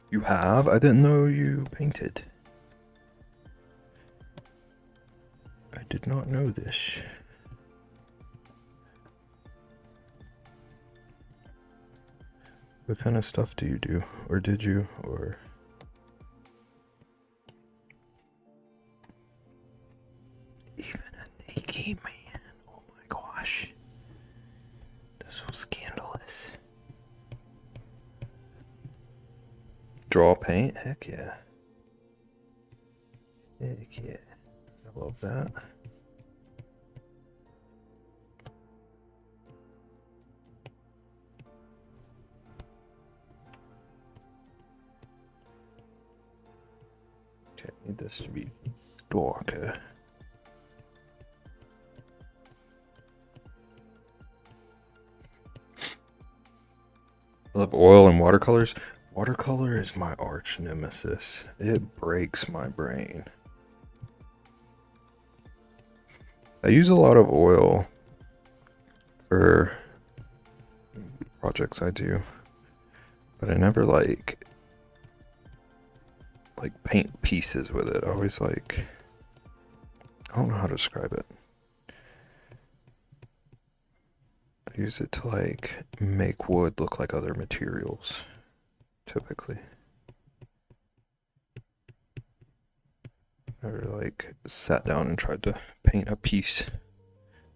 You have? I didn't know you painted. I did not know this. What kind of stuff do you do? Or did you? Or... Even a naked man. Oh my gosh. That's so scandalous. Draw paint? Heck yeah. Heck yeah. I love that. Okay, I need this to be darker. I love oil and watercolors. Watercolor is my arch nemesis. It breaks my brain. I use a lot of oil for projects I do, but I never like paint pieces with it. I always I don't know how to describe it. I use it to make wood look like other materials, typically. Never sat down and tried to paint a piece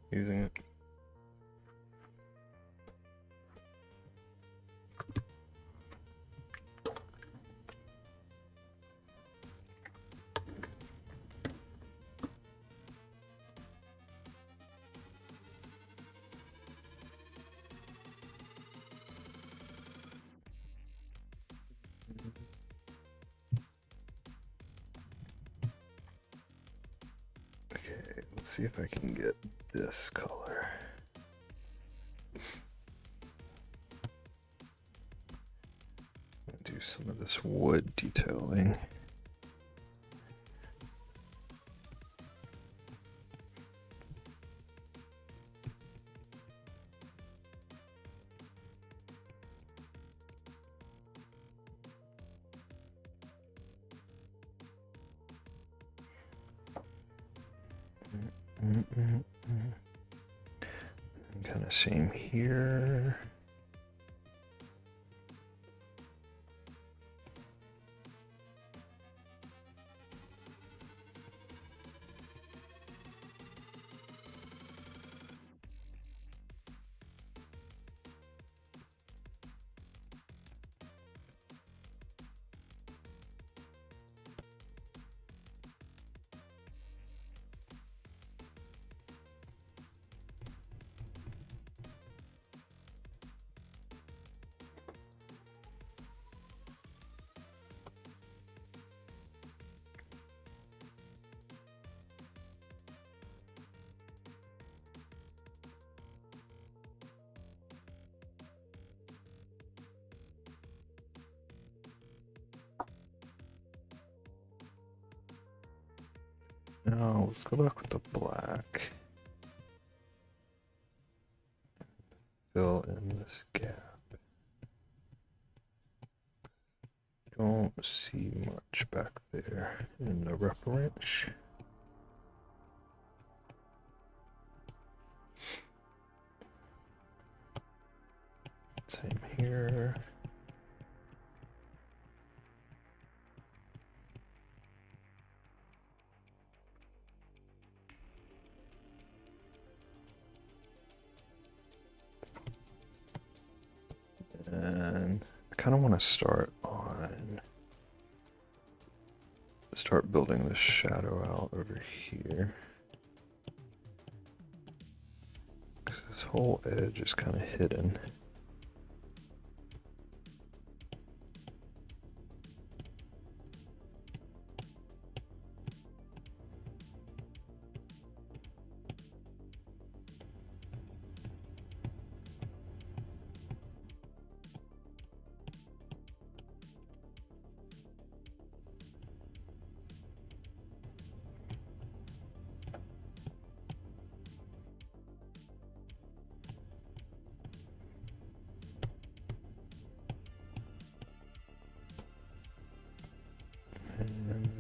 using it. Okay, let's see if I can get this color. Do some of this wood detailing. Kind of same here. Now let's go back with the black. Fill in this gap. Don't see much back there in the reference. Same here. And I kind of want to start building this shadow out over here. 'Cause this whole edge is kind of hidden.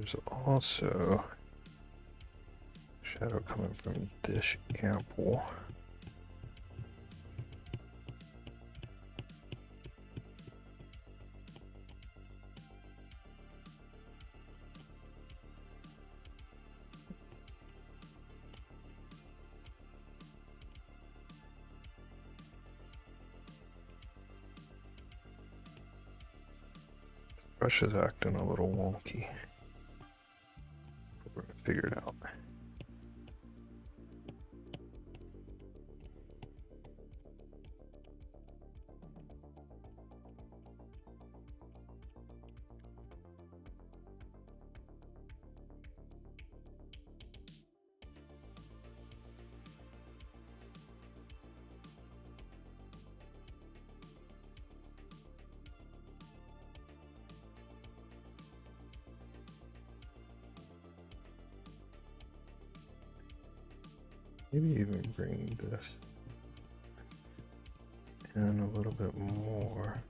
there's also shadow coming from this ample. Brush is acting a little wonky. We're gonna figure it out. Maybe even bring this in a little bit more.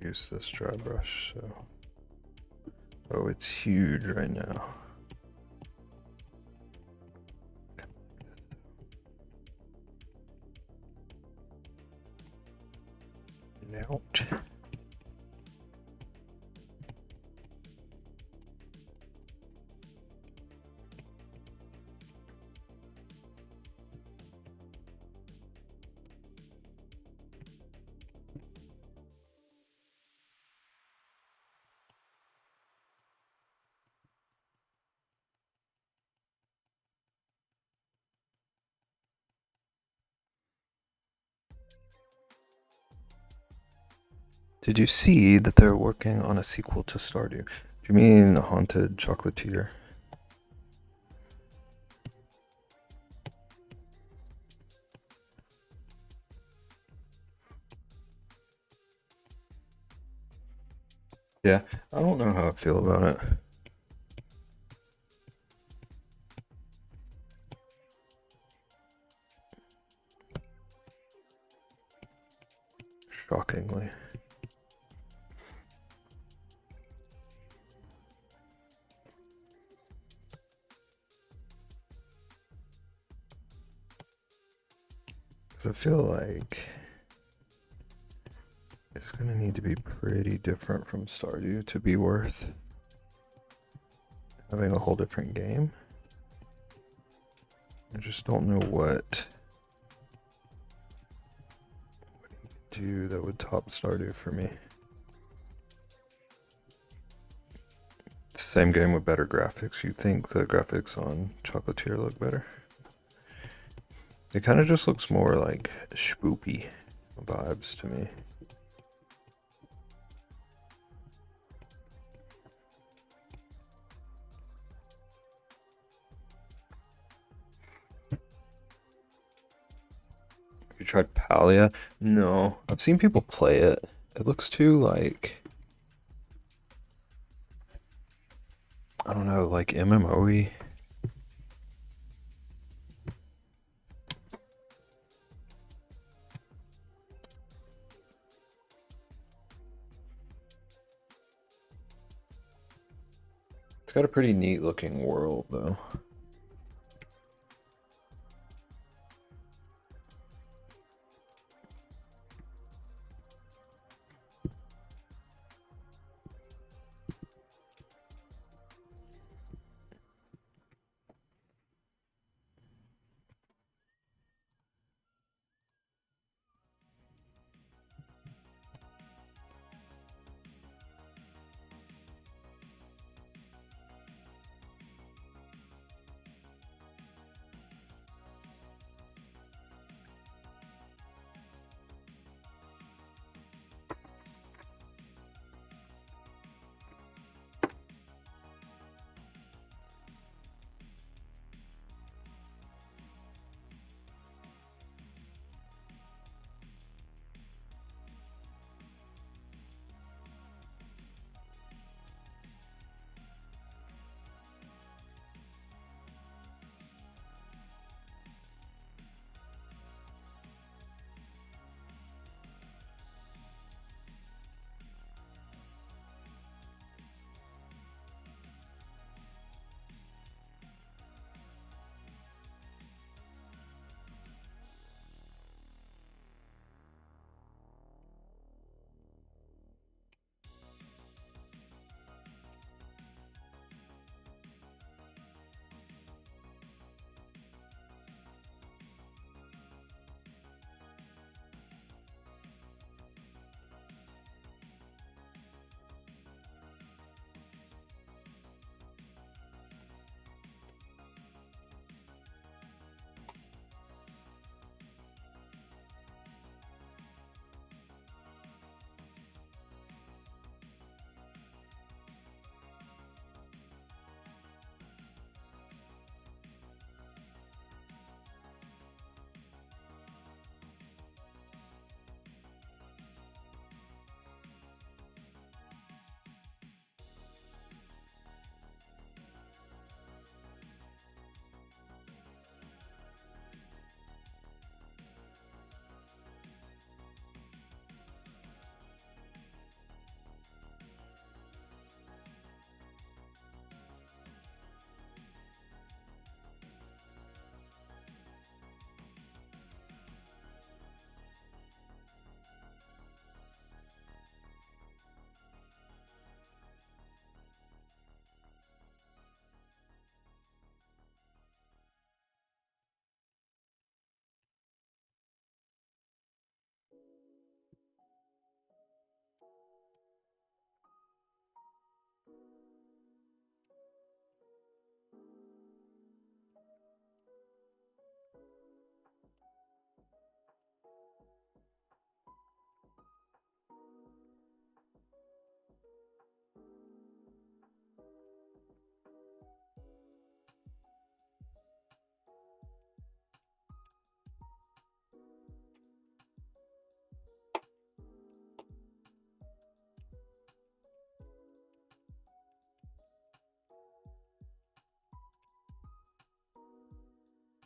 Use this dry brush, so. Oh, it's huge right now. Out. Did you see that they're working on a sequel to Stardew? Do you mean Haunted Chocolatier? Yeah, I don't know how I feel about it. Shockingly. Because I feel like it's going to need to be pretty different from Stardew to be worth having a whole different game. I just don't know what do that would top Stardew for me. It's the same game with better graphics. You think the graphics on Chocolatier look better? It kind of just looks more like spoopy vibes to me. You tried Palia? No. I've seen people play it. It looks too like, I don't know, like MMO-y. It's got a pretty neat looking world though.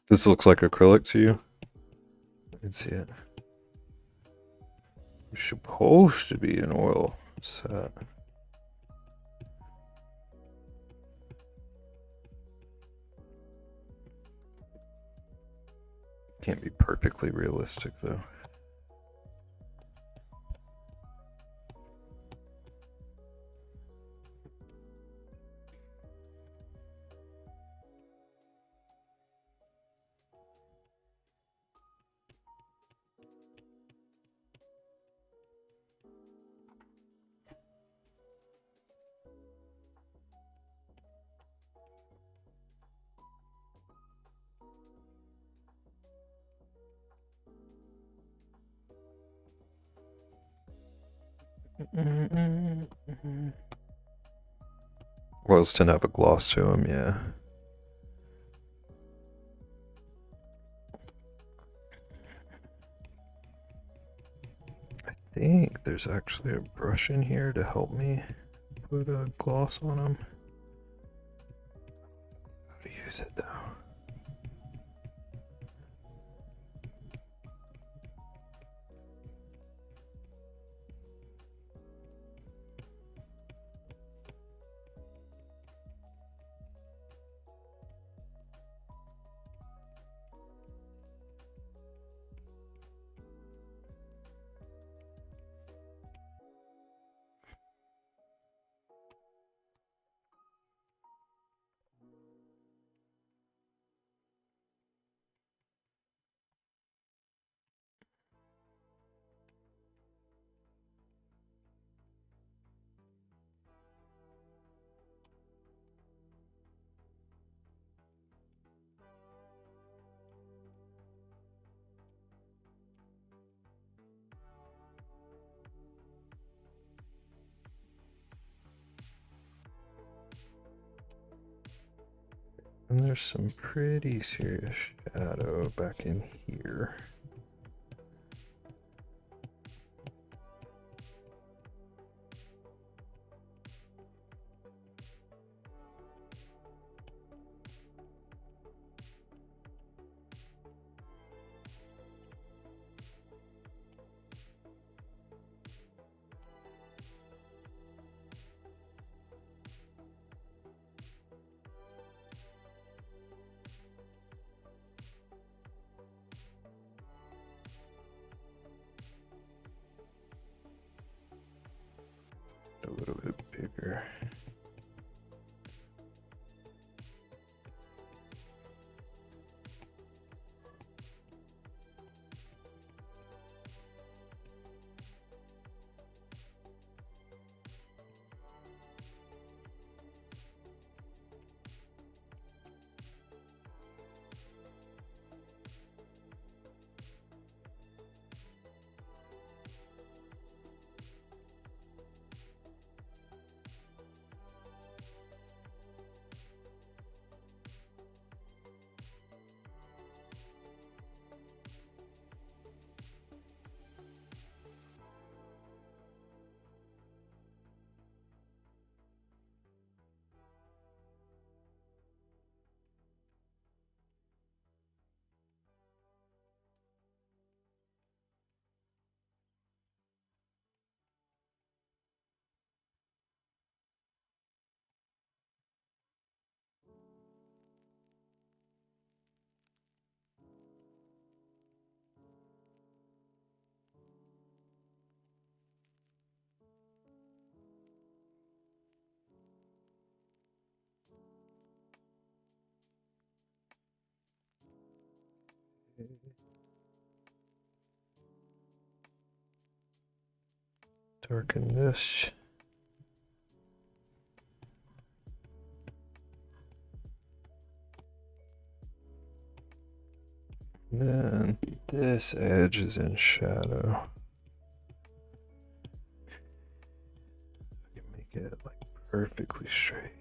This looks like acrylic to you? I can see it. It's supposed to be an oil set. Can't be perfectly realistic though. Oils tend to have a gloss to them, yeah. I think there's actually a brush in here to help me put a gloss on them. How to use it though? And there's some pretty serious shadow back in here. A little bit bigger. Darken this. Then this edge is in shadow. I can make it like perfectly straight.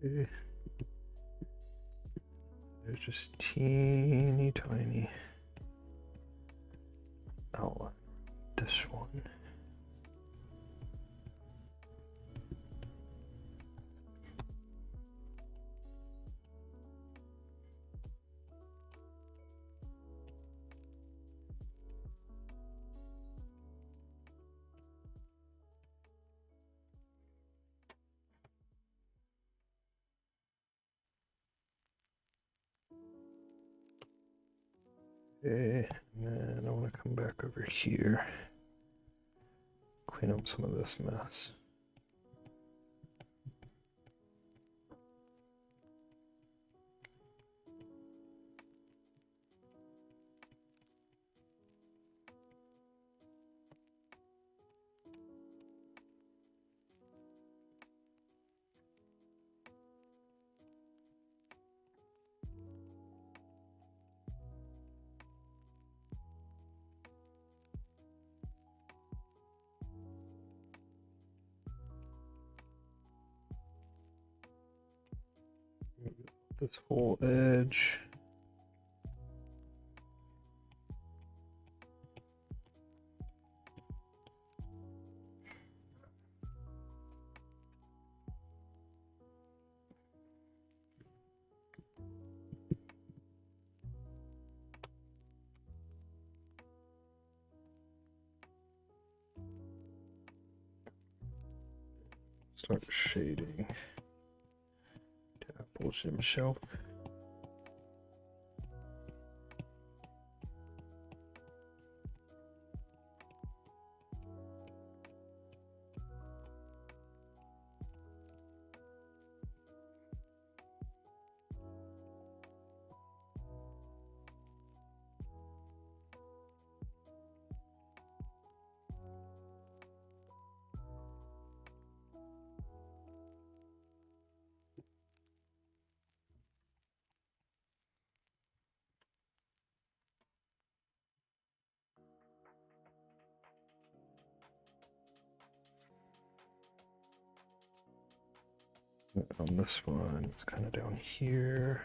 Okay. There's just teeny tiny outline. This one. Okay, and then I want to come back over here, clean up some of this mess. This whole edge. Start shading. Apple gym shelf. On this one, it's kind of down here.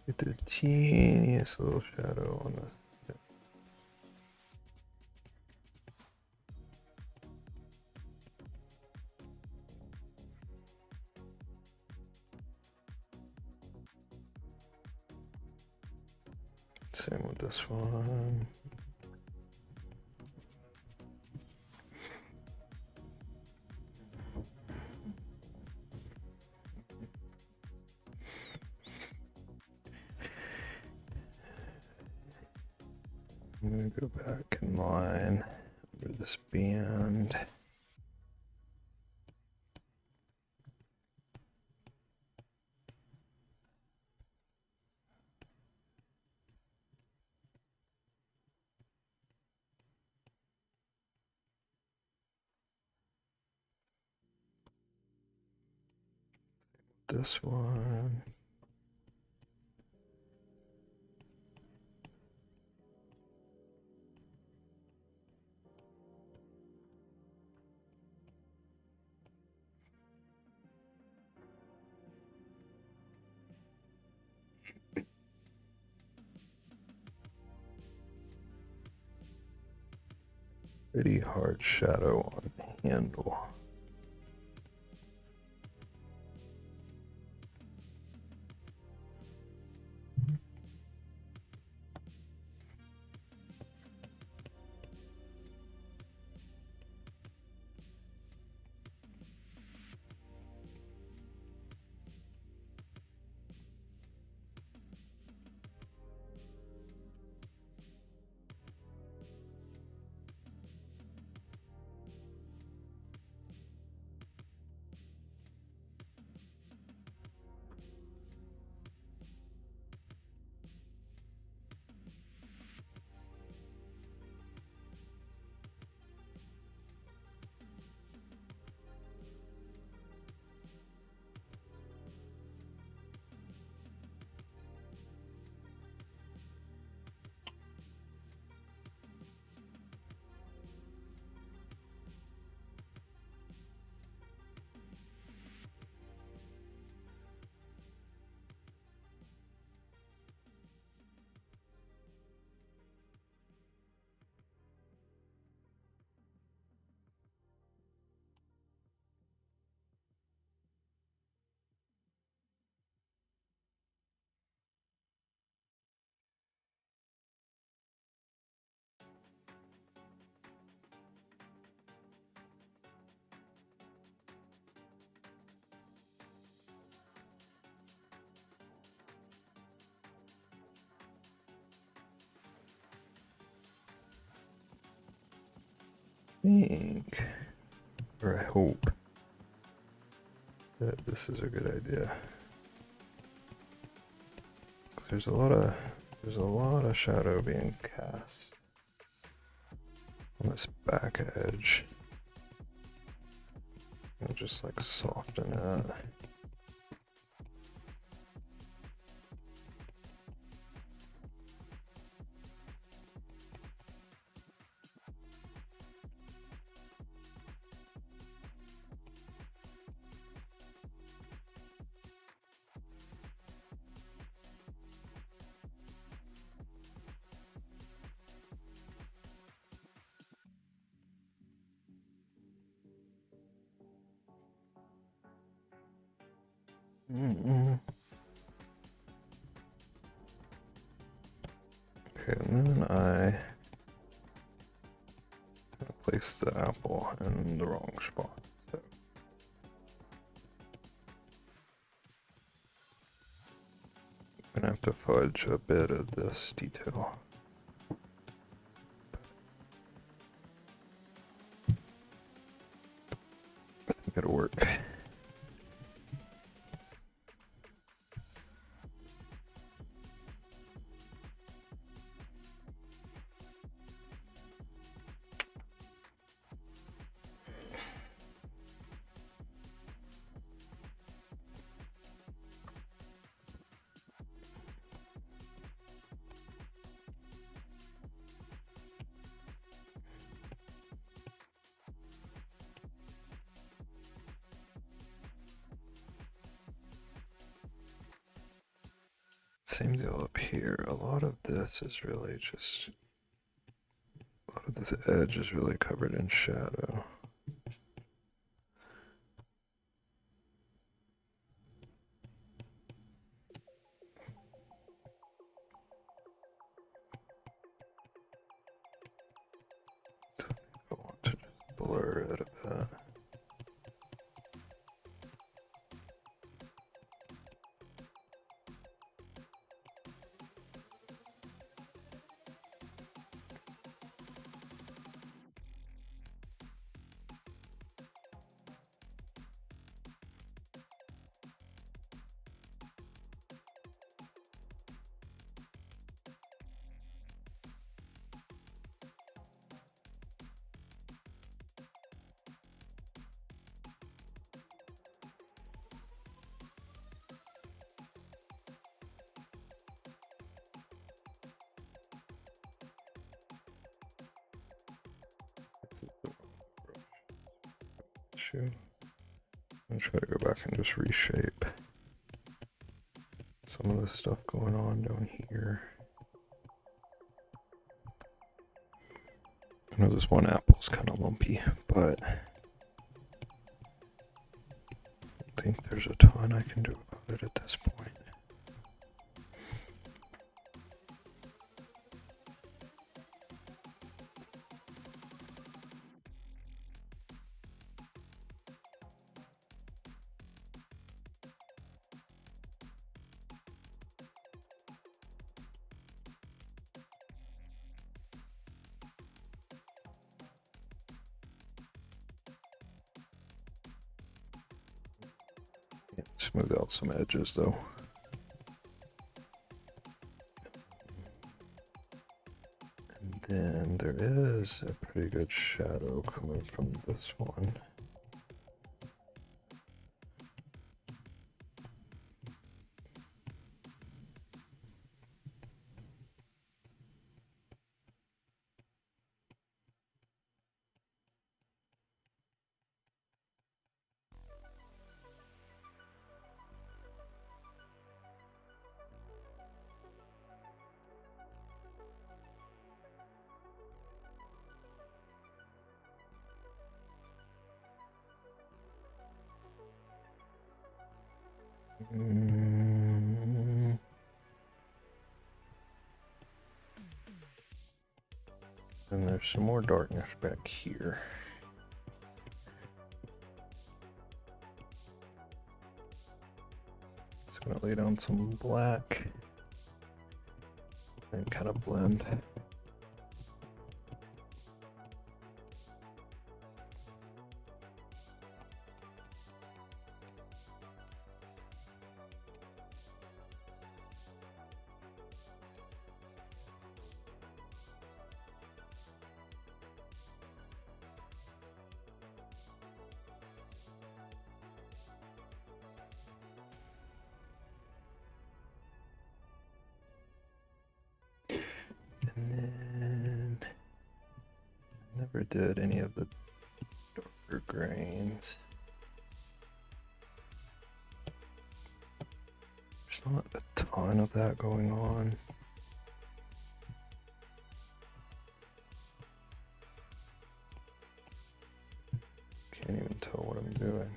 Get the teeniest little shadow on the. Same with this one. I'm gonna go back in line under this band. this one. Pretty hard shadow on the handle. Think, or I hope, that this is a good idea. 'Cause there's a lot of shadow being cast on this back edge. I'll just like soften that. Okay, and then I place the apple in the wrong spot. So I'm gonna have to fudge a bit of this detail. I think it'll work. Same deal up here. A lot of this is really just, a lot of this edge is really covered in shadow. So I think I want to just blur it a bit. This is the wrong brush. I'm gonna try to go back and just reshape some of the stuff going on down here. I know this one apple's kind of lumpy, but I don't think there's a ton I can do about it at this point. Yeah, smooth out some edges though. And then there is a pretty good shadow coming from this one. And there's some more darkness back here. Just gonna lay down some black and kind of blend. And then never did any of the darker grains. There's not a ton of that going on. Can't even tell what I'm doing.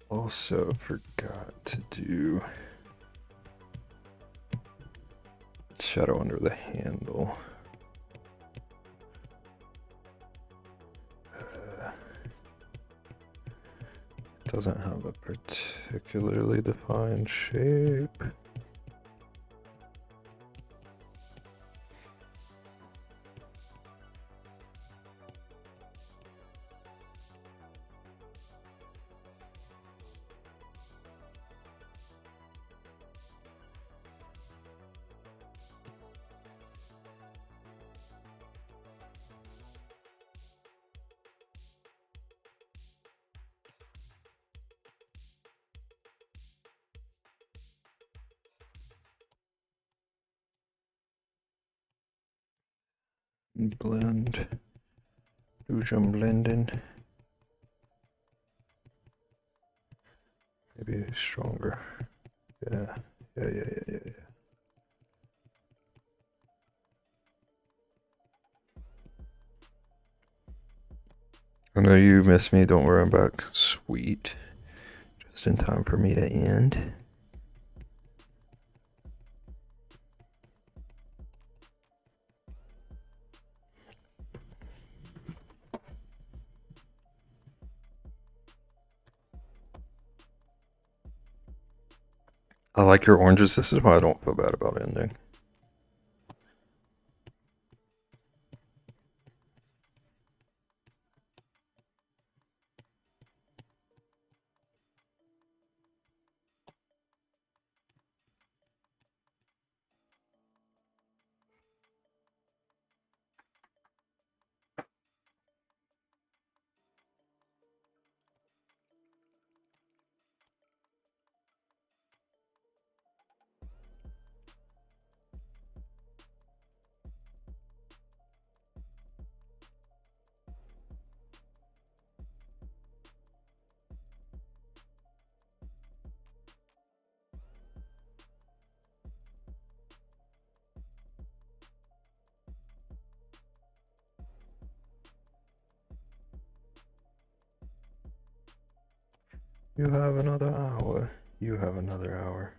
Also forgot to do shadow under the handle. Doesn't have a particularly defined shape. Blend, do some blending. Maybe stronger. Yeah. I know you miss me. Don't worry, I'm back. Sweet. Just in time for me to end. I like your oranges. This is why I don't feel bad about ending. You have another hour. You have another hour.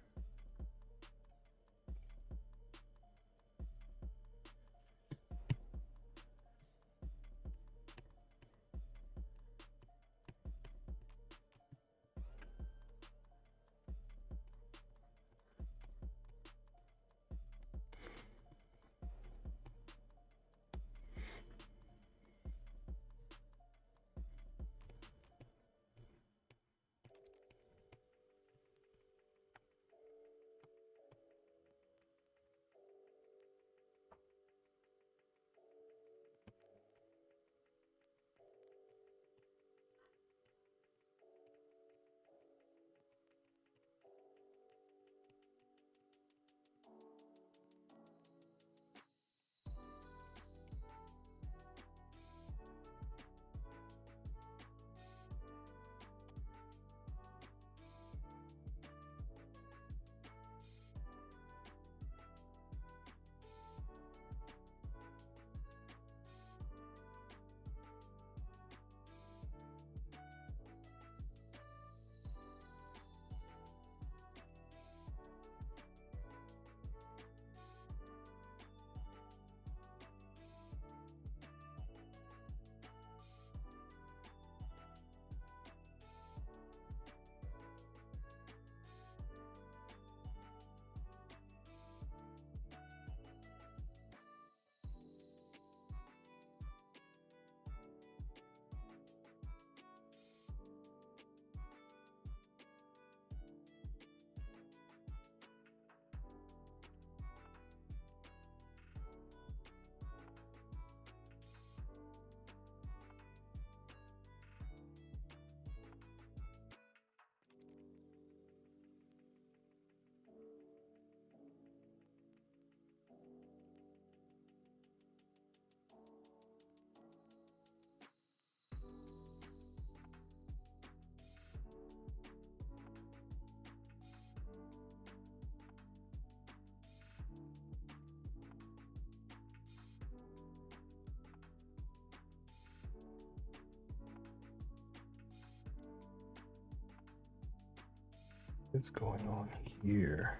What's going on here?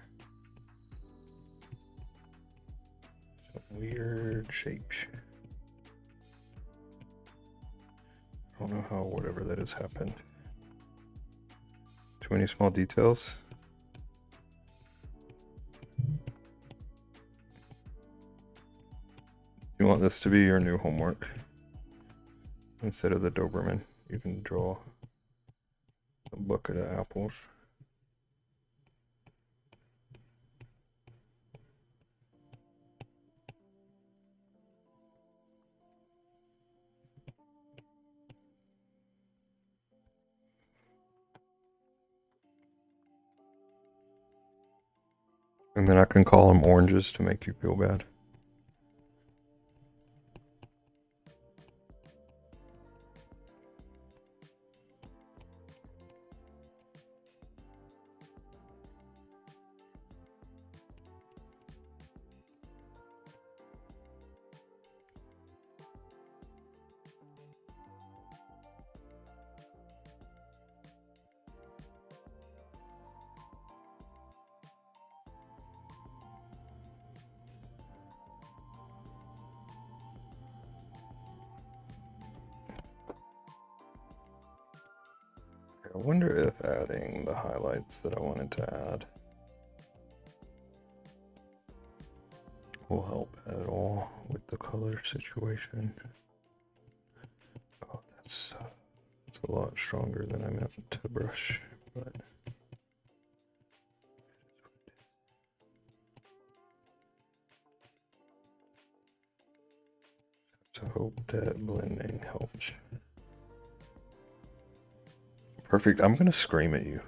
Some weird shapes. I don't know how whatever that has happened. Too many small details. You want this to be your new homework. Instead of the Doberman, you can draw a bucket of apples. And then I can call them oranges to make you feel bad. I wonder if adding the highlights that I wanted to add will help at all with the color situation. Oh, that's a lot stronger than I meant to brush, but to hope that blending helps. Perfect. I'm gonna scream at you.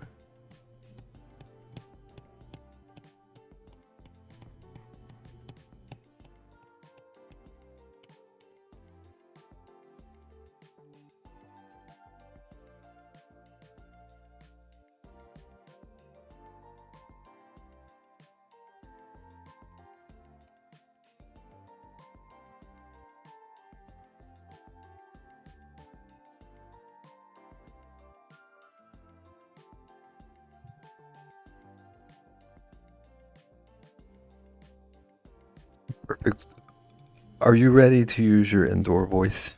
Perfect. Are you ready to use your indoor voice?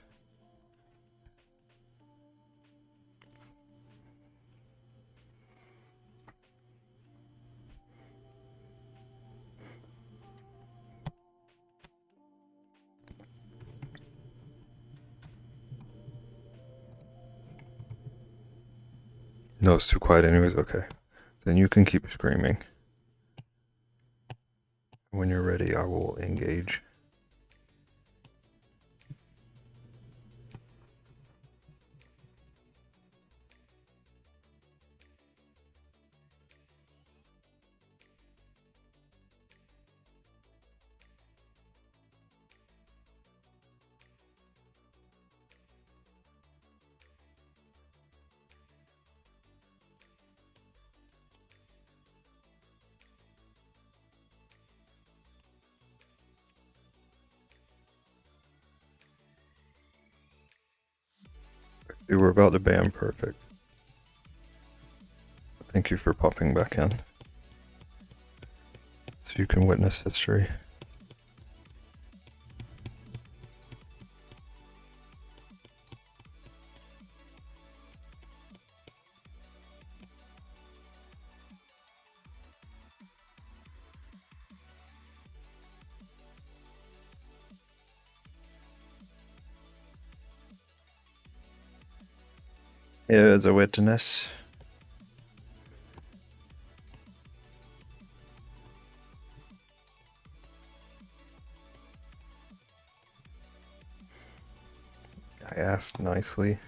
No, it's too quiet anyways. Okay. Then you can keep screaming. When you're ready, I will engage. We were about to ban perfect. Thank you for popping back in. So you can witness history. Here's a witness. I asked nicely.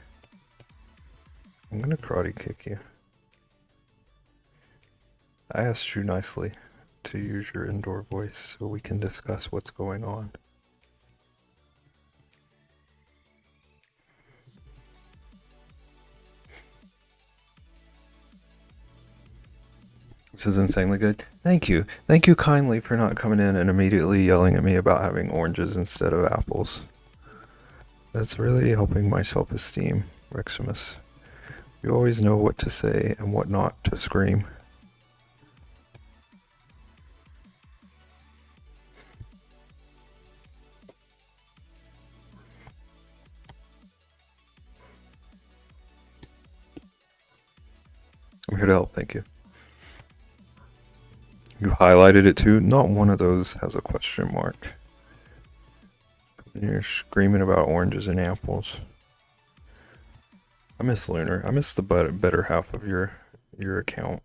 I'm gonna karate kick you. I asked you nicely to use your indoor voice so we can discuss what's going on. This is insanely good. Thank you. Thank you kindly for not coming in and immediately yelling at me about having oranges instead of apples. That's really helping my self-esteem, Reximus. You always know what to say and what not to scream. I'm here to help, thank you. You highlighted it too? Not one of those has a question mark. And you're screaming about oranges and apples. I miss Lunar. I miss the better half of your account.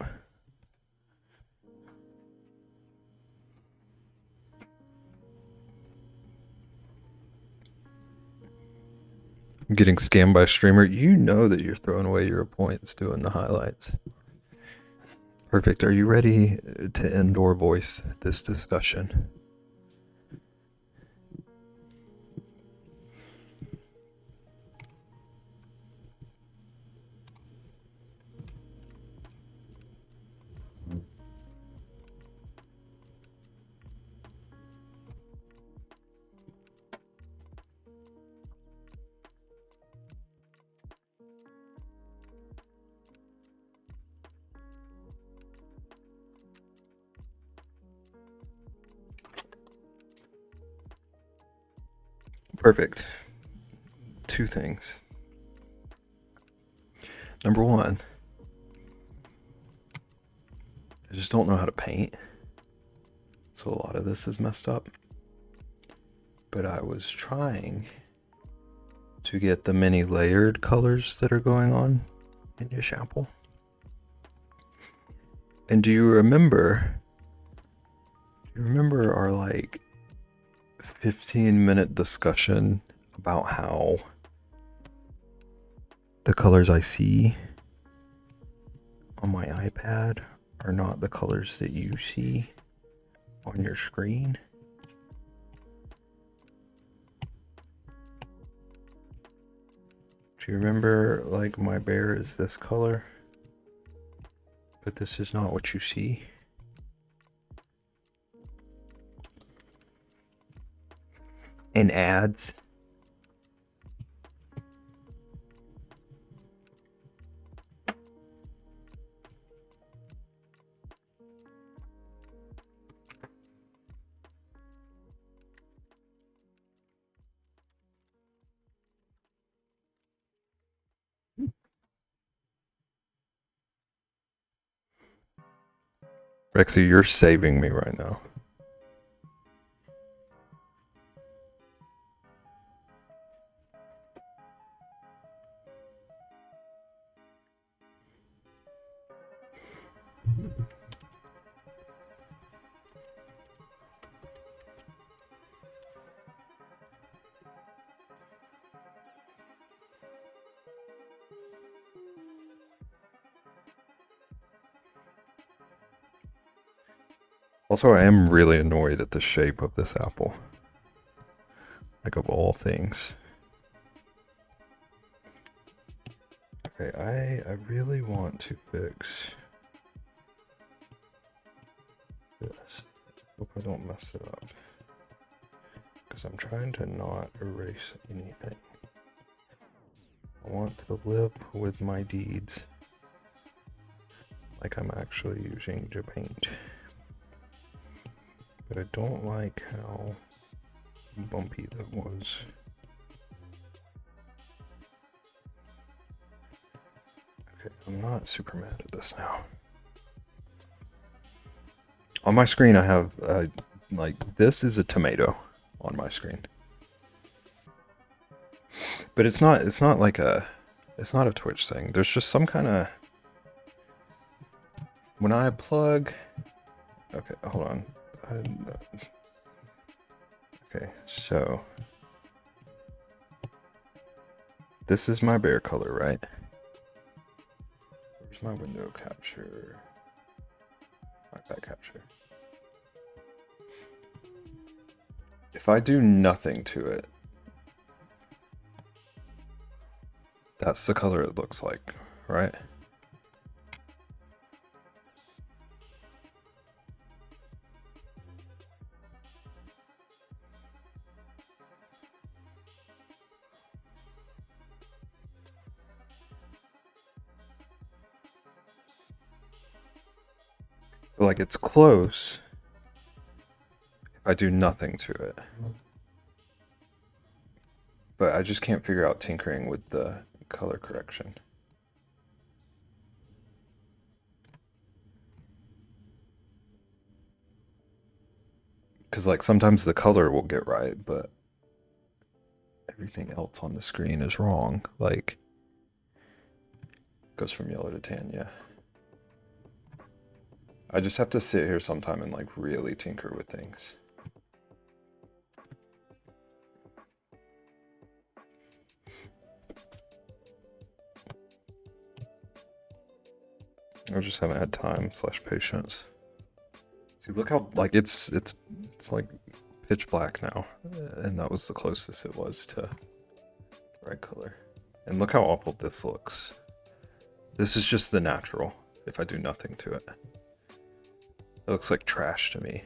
Getting scammed by a streamer. You know that you're throwing away your points doing the highlights. Perfect. Are you ready to indoor voice this discussion? Perfect. Two things. Number one, I just don't know how to paint. So a lot of this is messed up. But I was trying to get the many layered colors that are going on in your apple. And do you remember our like 15-minute discussion about how the colors I see on my iPad are not the colors that you see on your screen? Do you remember, like, my bear is this color, but this is not what you see? In ads. Rexy, you're saving me right now. Also, I am really annoyed at the shape of this apple. Like, of all things. Okay, I really want to fix this. Hope I don't mess it up. Because I'm trying to not erase anything. I want to live with my deeds. Like I'm actually using to paint. But I don't like how bumpy that was. Okay, I'm not super mad at this now. On my screen I have, like, this is a tomato on my screen. But it's not like it's not a Twitch thing. There's just some kind of, when I plug, okay, hold on. Okay, so this is my bear color, right? Where's my window capture? iPad capture. If I do nothing to it, that's the color it looks like, right? Like, it's close if I do nothing to it. But I just can't figure out tinkering with the color correction. Because, like, sometimes the color will get right, but everything else on the screen is wrong. Like, goes from yellow to tan, yeah. I just have to sit here sometime and, like, really tinker with things. I just haven't had time / patience. See, look how, like, it's like pitch black now, and that was the closest it was to the right color. And look how awful this looks. This is just the natural if I do nothing to it. It looks like trash to me.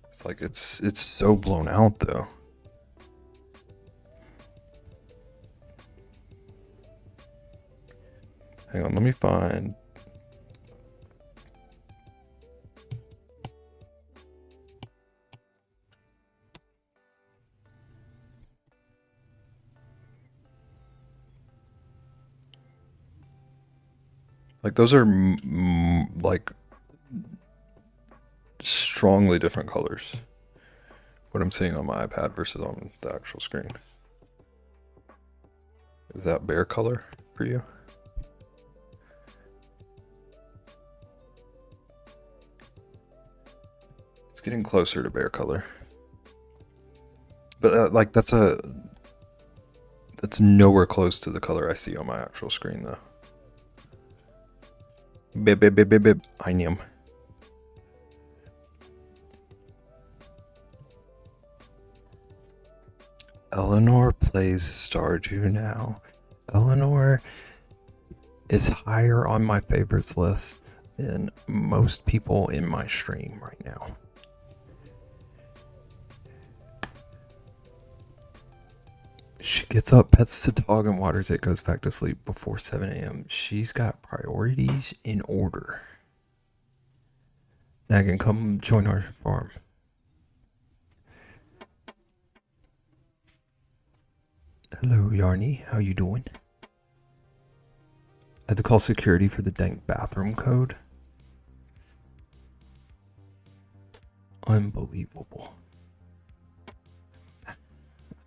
It's like it's so blown out though. Hang on, let me find. Like those are like strongly different colors. What I'm seeing on my iPad versus on the actual screen. Is that bear color for you? It's getting closer to bear color. But like that's nowhere close to the color I see on my actual screen though. Bib bib bib bib bib. Inium. Eleanor plays Stardew now. Eleanor is higher on my favorites list than most people in my stream right now. She gets up, pets the dog, and waters it, goes back to sleep before 7 a.m. She's got priorities in order. Now I can come join our farm. Hello, Yarny. How you doing? I had to call security for the dank bathroom code. Unbelievable.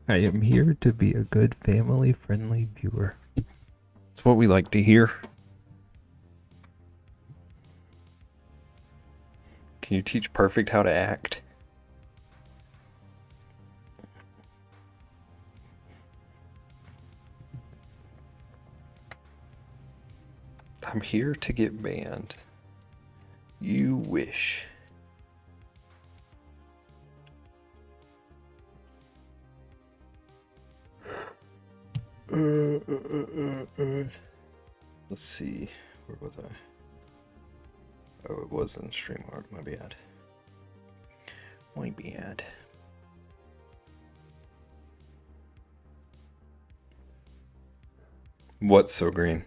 I am here to be a good family-friendly viewer. It's what we like to hear. Can you teach Perfect how to act? I'm here to get banned. You wish. Let's see. Where was I? Oh, it was in StreamYard. My bad. My bad. What's so green?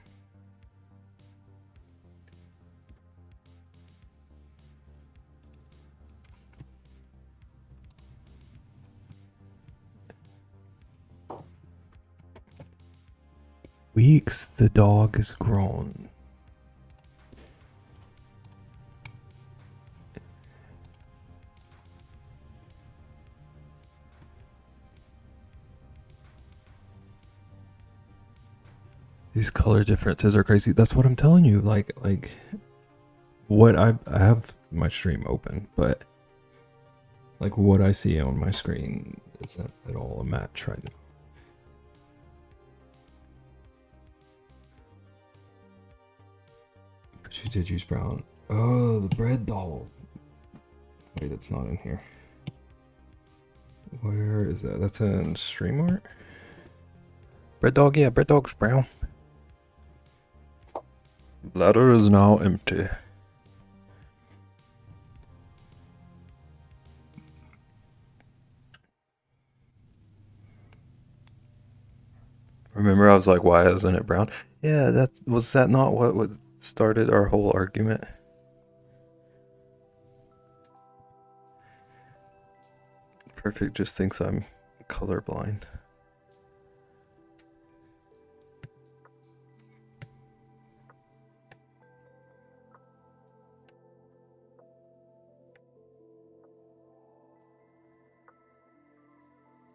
Weeks the dog is grown. These color differences are crazy. That's what I'm telling you. Like what I have my stream open, but like what I see on my screen isn't at all a match right now. But you did use brown. Oh, the bread doll. Wait, it's not in here. Where is that? That's in StreamArt? Bread dog, yeah, bread dog's brown. Ladder is now empty. Remember I was like, why isn't it brown? Yeah, was that not what started our whole argument? Perfect just thinks I'm colorblind.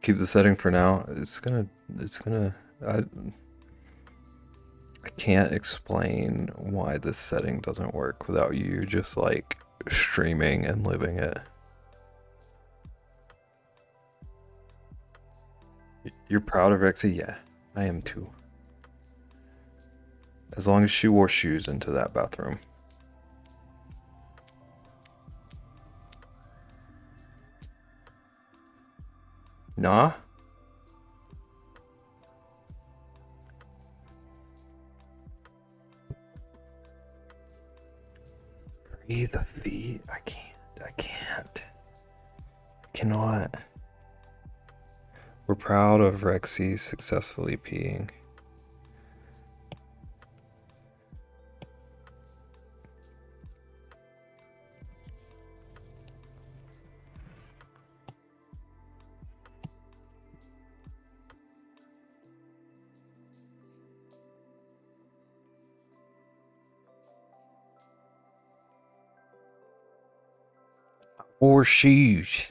Keep the setting for now. I can't explain why this setting doesn't work without you just like streaming and living it. You're proud of Rexy? Yeah, I am too. As long as she wore shoes into that bathroom. Nah? Free the feet? I can't. I cannot. We're proud of Rexy successfully peeing. Horseshoes.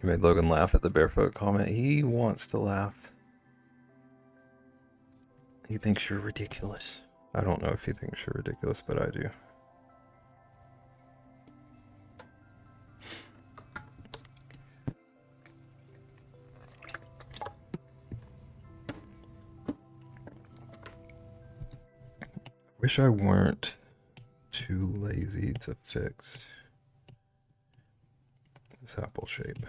You made Logan laugh at the barefoot comment. He wants to laugh. He thinks you're ridiculous. I don't know if he thinks you're ridiculous, but I do. Wish I weren't too lazy to fix this apple shape.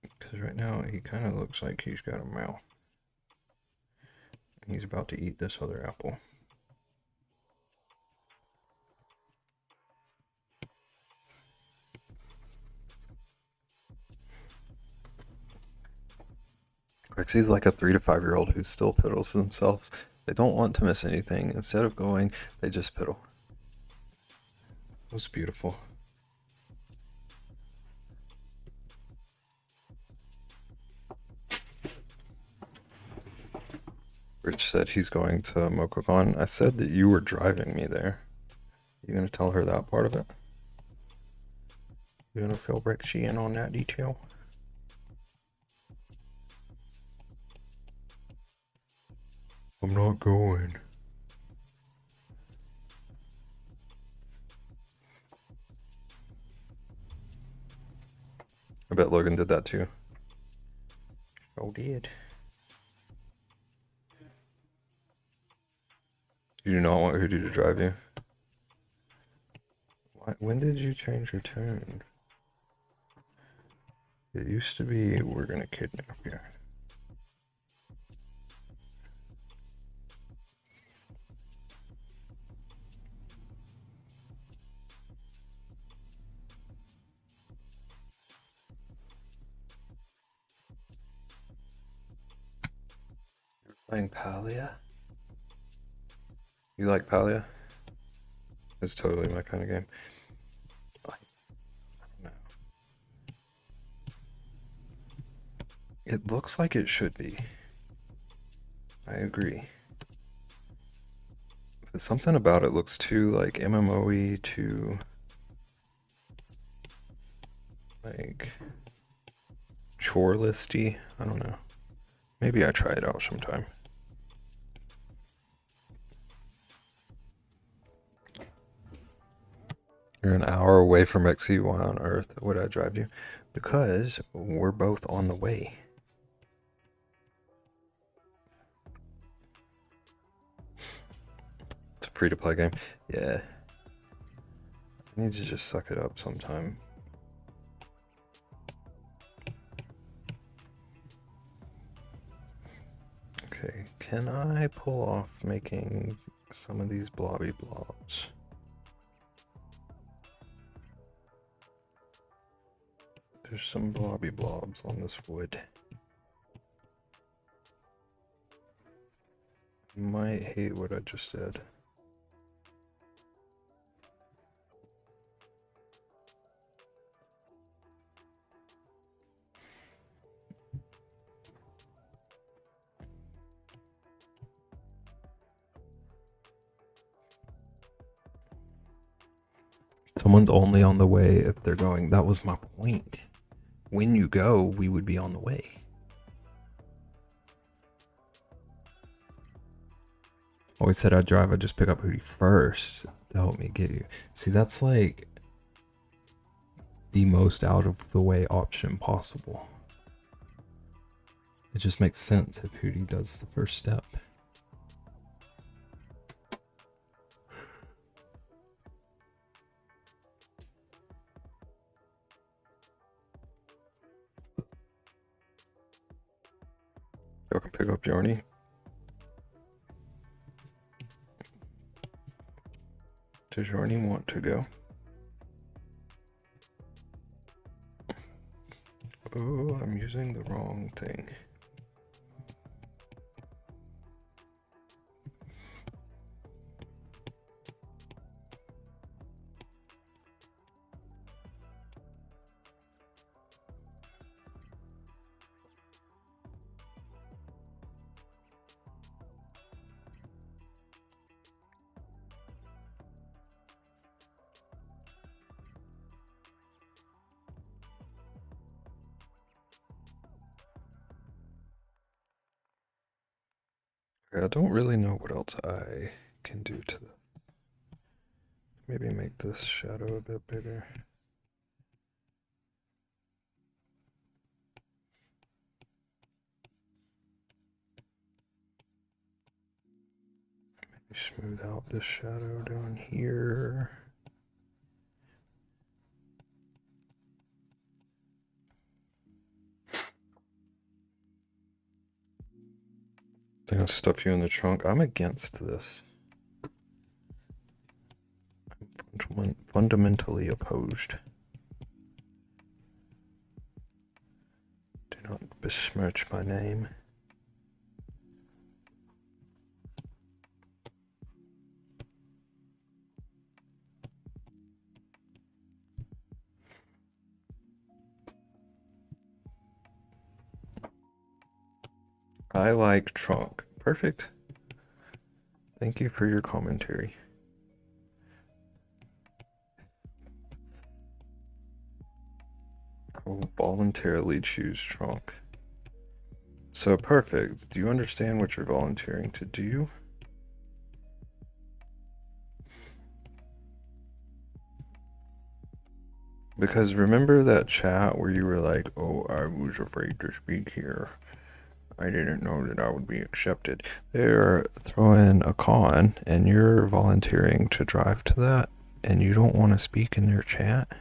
Because right now he kind of looks like he's got a mouth. He's about to eat this other apple. Rexy's like a 3 to 5 year old who still piddles themselves. They don't want to miss anything. Instead of going, they just piddle. It was beautiful. Rich said he's going to MochaCon. I said that you were driving me there. You gonna tell her that part of it? You gonna fill Rexy in on that detail? I'm not going. I bet Logan did that too. Oh, did. You do not want Hoodie to drive you. When did you change your tune? It used to be, we're gonna kidnap you. You're playing Palia? You like Palia? It's totally my kind of game. I don't know. It looks like it should be. I agree. But something about it looks too like MMO-y, too like chore listy. I don't know. Maybe I try it out sometime. You're an hour away from Rexy. Why on earth would I drive you? Because we're both on the way. It's a free-to-play game. Yeah. I need to just suck it up sometime. Okay, can I pull off making some of these blobby blobs? There's some blobby blobs on this wood. I might hate what I just did. Someone's only on the way if they're going. That was my point. When you go, we would be on the way. Always said I'd drive, I'd just pick up Hootie first to help me get you. See, that's like the most out of the way option possible. It just makes sense if Hootie does the first step. Y'all can pick up Yarny. Does Yarny want to go? Oh, I'm using the wrong thing. Okay, I don't really know what else I can do to the. Maybe make this shadow a bit bigger. Maybe smooth out this shadow down here. They're gonna stuff you in the trunk. I'm against this. I'm fundamentally opposed. Do not besmirch my name. I like trunk. Perfect. Thank you for your commentary. I will voluntarily choose trunk. So perfect. Do you understand what you're volunteering to do? Because remember that chat where you were like, oh, I was afraid to speak here. I didn't know that I would be accepted. They're throwing a con, and you're volunteering to drive to that, and you don't want to speak in their chat?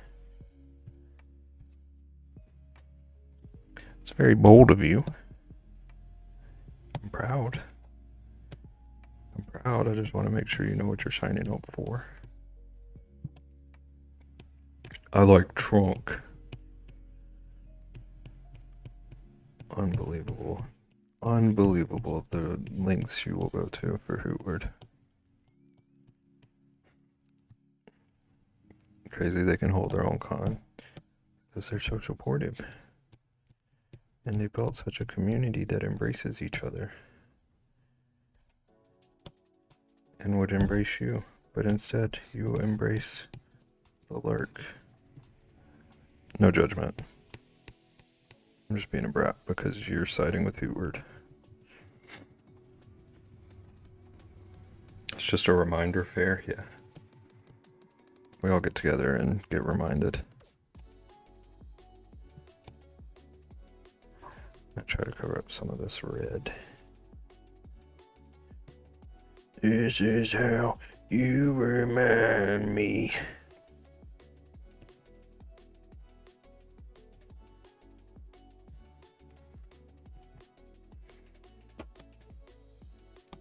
It's very bold of you. I'm proud. I'm proud. I just want to make sure you know what you're signing up for. I like trunk. Unbelievable. Unbelievable the lengths you will go to for Hootward. Crazy they can hold their own con because they're so supportive. And they built such a community that embraces each other and would embrace you. But instead, you embrace the lurk. No judgment. I'm just being a brat because you're siding with Hootward. It's just a reminder fair, yeah. We all get together and get reminded. I try to cover up some of this red. This is how you remind me.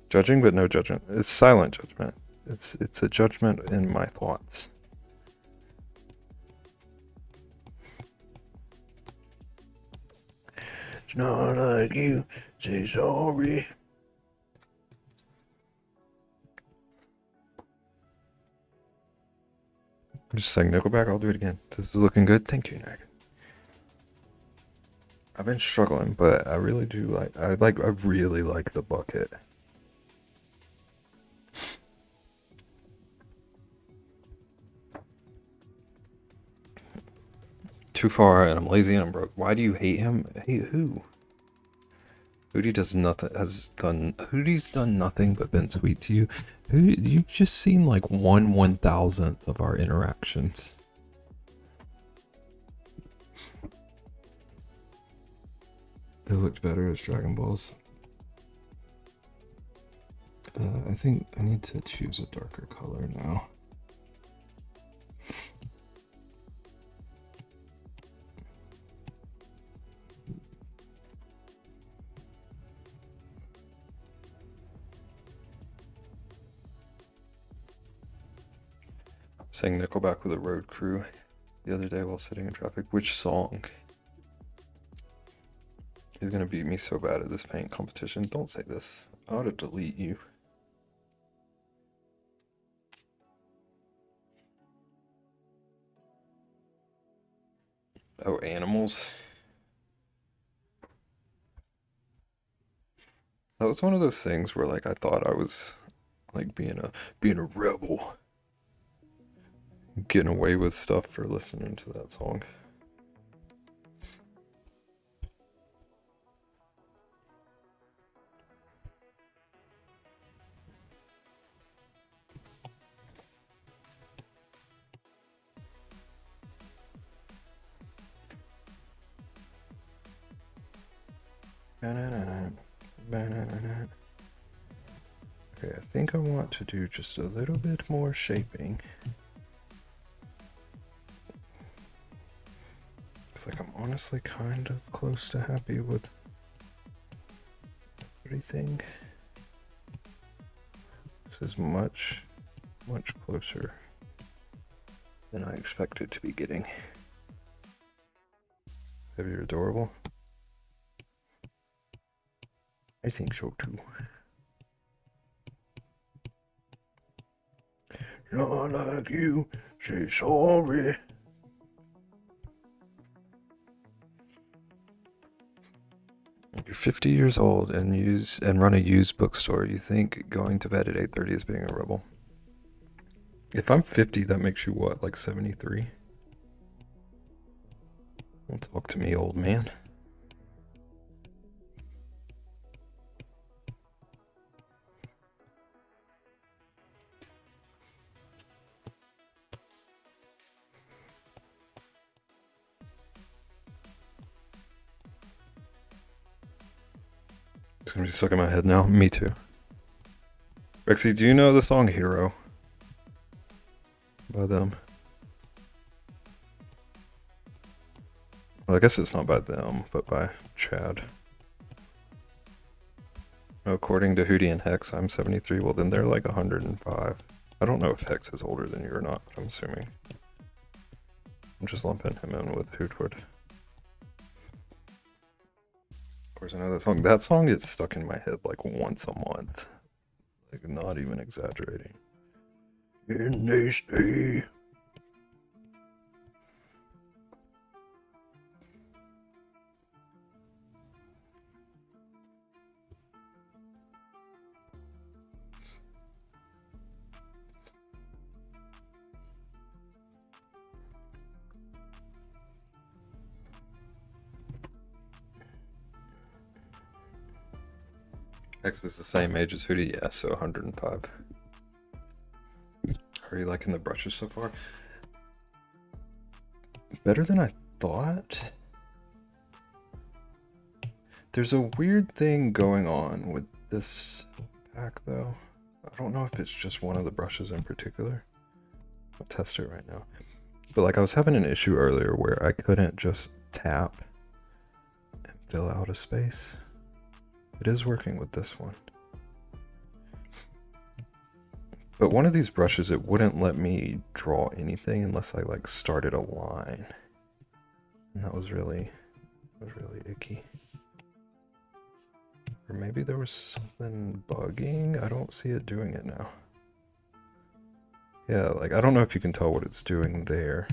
Judging but no judgment. It's silent judgment. It's a judgment in my thoughts. It's not like you say sorry. I'm just saying Nickelback, I'll do it again. This is looking good. Thank you, Nick. I've been struggling, but I really do I really like the bucket. Too far, and I'm lazy and I'm broke. Why do you hate him? Hate who? Hootie's done nothing but been sweet to you. You've just seen like 1/1000th of our interactions. It looked better as Dragon Balls. I think I need to choose a darker color now. Sang Nickelback with a road crew the other day while sitting in traffic. Which song? He's gonna beat me so bad at this paint competition. Don't say this. I ought to delete you. Oh, animals. That was one of those things where like I thought I was like being a rebel. Getting away with stuff for listening to that song. Okay, I think I want to do just a little bit more shaping. It's like I'm honestly kind of close to happy with everything. This is much closer than I expected to be getting. Have you adorable? I think so too. Not like you, say sorry. You're 50 years old and run a used bookstore. You think going to bed at 8:30 is being a rebel? If I'm 50, that makes you what, like 73? Don't talk to me, old man. It's gonna be stuck in my head now. Me too. Rexy, do you know the song Hero by them? Well, I guess it's not by them, but by Chad. According to Hootie and Hex, I'm 73. Well, then they're like 105. I don't know if Hex is older than you or not, but I'm assuming. I'm just lumping him in with Hootwood. Of course, I know that song. That song gets stuck in my head like once a month. Like, not even exaggerating. And they stay. X is the same age as Hootie, yeah, so 105. Are you liking the brushes so far? Better than I thought. There's a weird thing going on with this pack though. I don't know if it's just one of the brushes in particular. I'll test it right now. But like I was having an issue earlier where I couldn't just tap and fill out a space. It is working with this one. But one of these brushes, it wouldn't let me draw anything unless I like started a line. And that was really icky. Or maybe there was something bugging. I don't see it doing it now. Yeah, like I don't know if you can tell what it's doing there.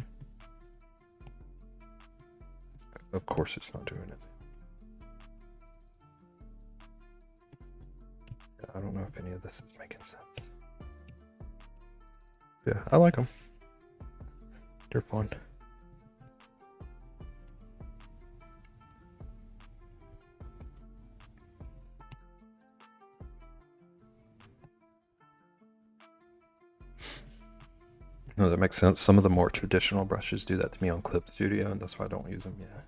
Of course it's not doing it. I don't know if any of this is making sense. Yeah, I like them. They're fun. No, that makes sense. Some of the more traditional brushes do that to me on Clip Studio, and that's why I don't use them yet.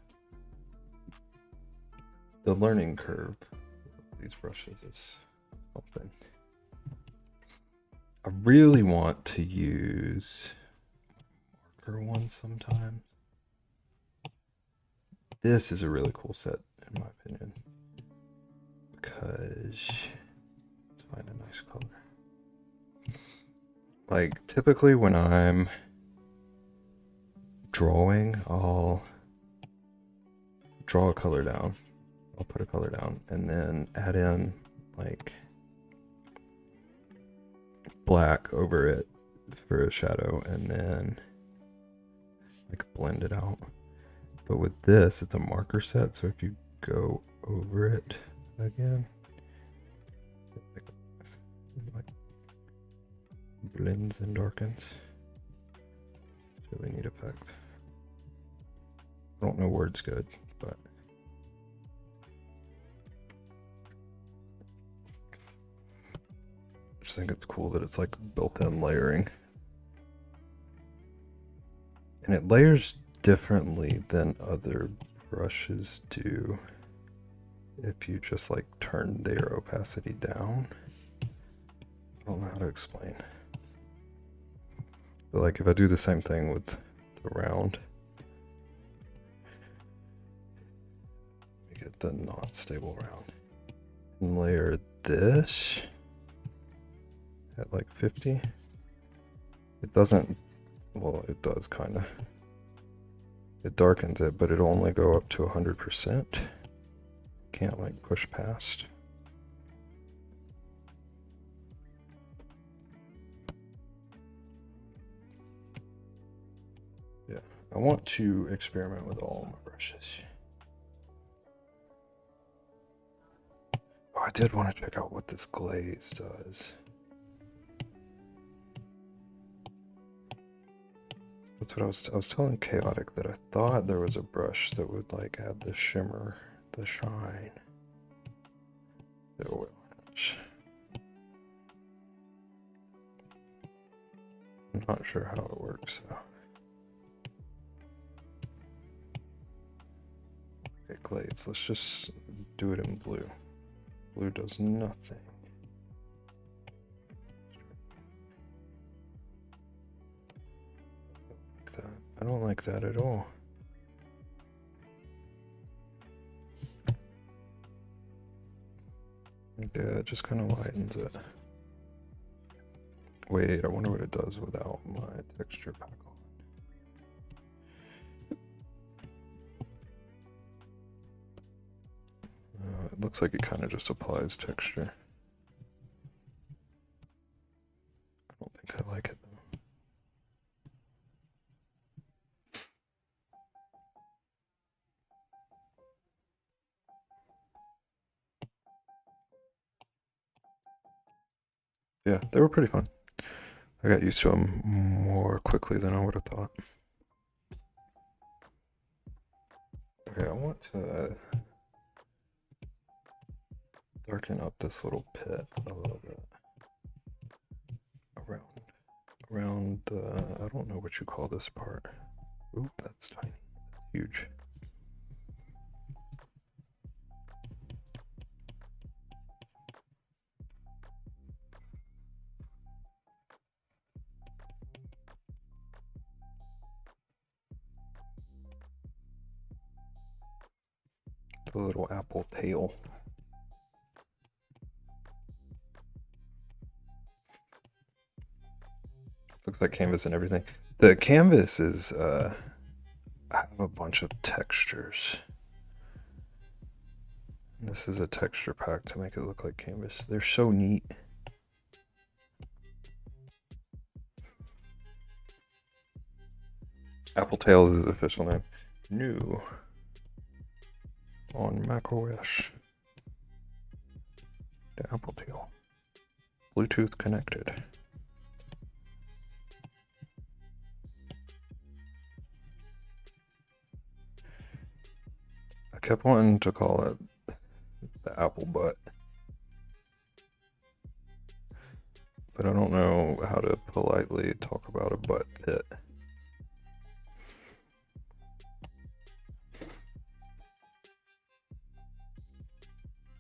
The learning curve of these brushes is something. I really want to use marker ones sometimes. This is a really cool set, in my opinion, because let's find a nice color. Like, typically when I'm drawing, I'll draw a color down. I'll put a color down and then add in like black over it for a shadow and then like blend it out. But with this, it's a marker set, so if you go over it again, it like blends and darkens. It's a really neat effect. I don't know where it's good, but I just think it's cool that it's like built-in layering. And it layers differently than other brushes do. if you just like turn their opacity down. I don't know how to explain. But like if I do the same thing with the round, we get the not stable round. And layer this at like 50. It doesn't, well, it does kind of. It darkens it, but it'll only go up to 100%. Can't like push past. Yeah, I want to experiment with all my brushes. Oh, I did want to check out what this glaze does. That's what I was telling Chaotic that I thought there was a brush that would like add the shimmer, the shine, the orange. I'm not sure how it works though. Okay, glaze, let's just do it in blue. Blue does nothing. I don't like that at all. Yeah, it just kind of lightens it. Wait, I wonder what it does without my texture pack on. It looks like it kind of just applies texture. I don't think I like it though. Yeah, they were pretty fun. I got used to them more quickly than I would have thought. Okay, I want to darken up this little pit a little bit. Around, I don't know what you call this part. Oop, that's tiny. That's huge. The little apple tail. Looks like canvas and everything. The canvas is, I have a bunch of textures. And this is a texture pack to make it look like canvas. They're so neat. Apple Tails is the official name. New on macOS. The Apple Tail. Bluetooth connected. I kept wanting to call it the Apple Butt, but I don't know how to politely talk about a butt pit.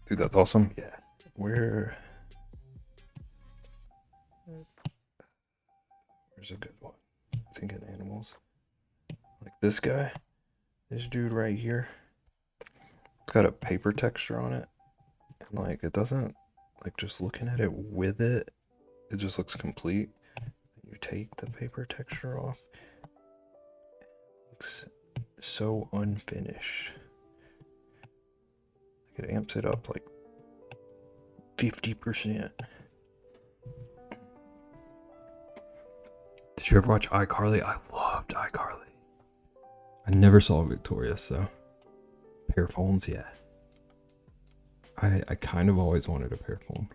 Dude, that's awesome. Yeah. Where's a good one? I think in animals. Like this guy. This dude right here. It's got a paper texture on it. And like it doesn't, like just looking at it with it, it just looks complete. You take the paper texture off. It looks so unfinished. Like it amps it up like 50%. Did you ever watch iCarly? I loved iCarly. I never saw Victorious though. Pair phones, yeah. I kind of always wanted a pair phone.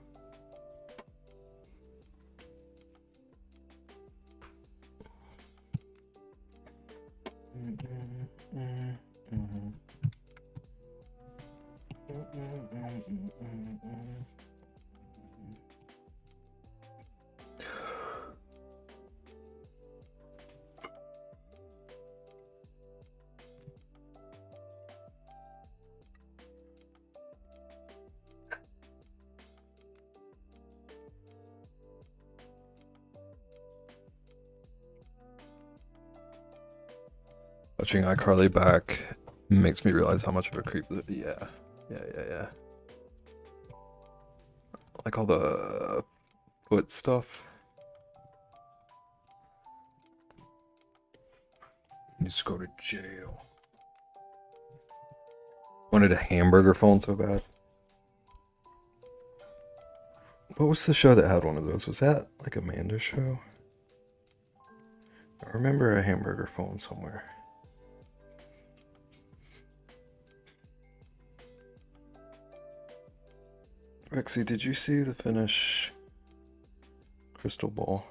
Watching iCarly back makes me realize how much of a creep. Yeah. Like all the foot stuff. You just go to jail. Wanted a hamburger phone so bad. What was the show that had one of those? Was that like Amanda's show? I remember a hamburger phone somewhere. Rexy, did you see the finish Crystal Ball?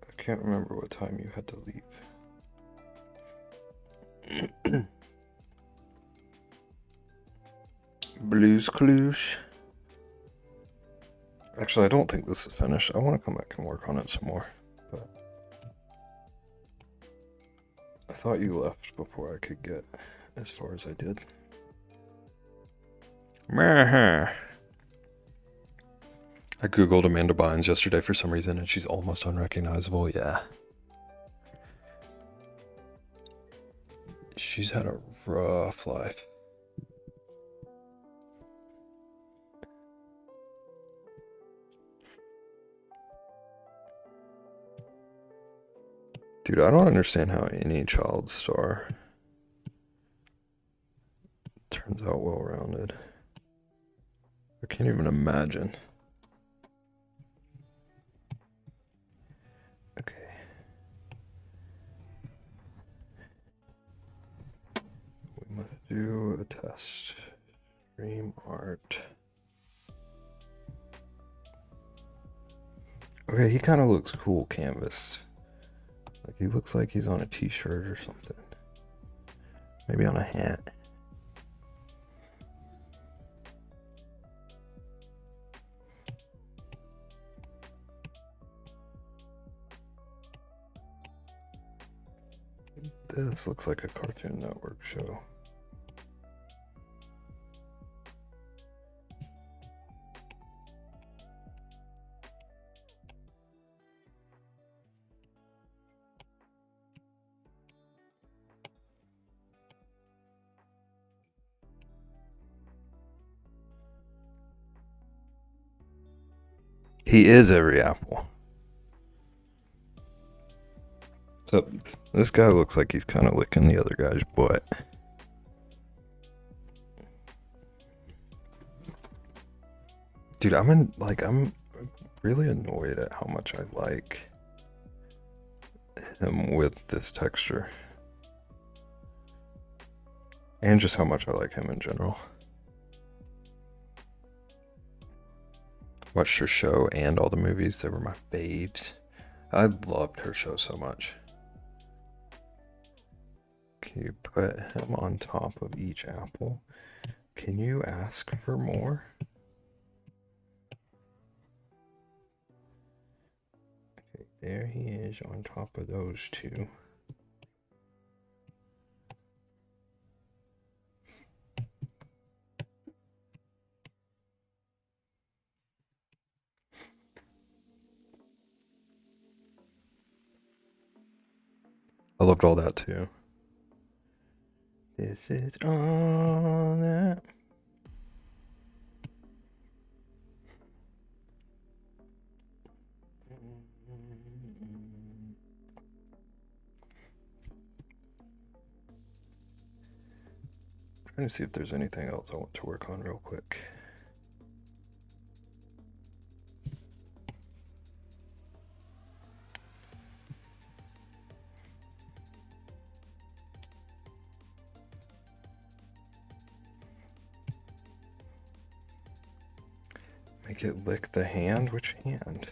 I can't remember what time you had to leave. Blues Clues. Actually, I don't think this is finished. I want to come back and work on it some more. But I thought you left before I could get as far as I did. I googled Amanda Bynes yesterday for some reason and she's almost unrecognizable. Yeah. She's had a rough life. Dude, I don't understand how any child star turns out well-rounded. I can't even imagine. Okay. We must do a test. Stream art. Okay, he kind of looks cool canvas. Like he looks like he's on a t-shirt or something. Maybe on a hat. This looks like a Cartoon Network show. He is every apple. So this guy looks like he's kind of licking the other guy's butt. Dude, I'm really annoyed at how much I like him with this texture. And just how much I like him in general. Watched her show and all the movies. They were my faves. I loved her show so much. Can you put him on top of each apple? Can you ask for more? Okay, there he is on top of those two. I loved all that too. This is all that. Trying to see if there's anything else I want to work on real quick. Make it lick the hand? Which hand?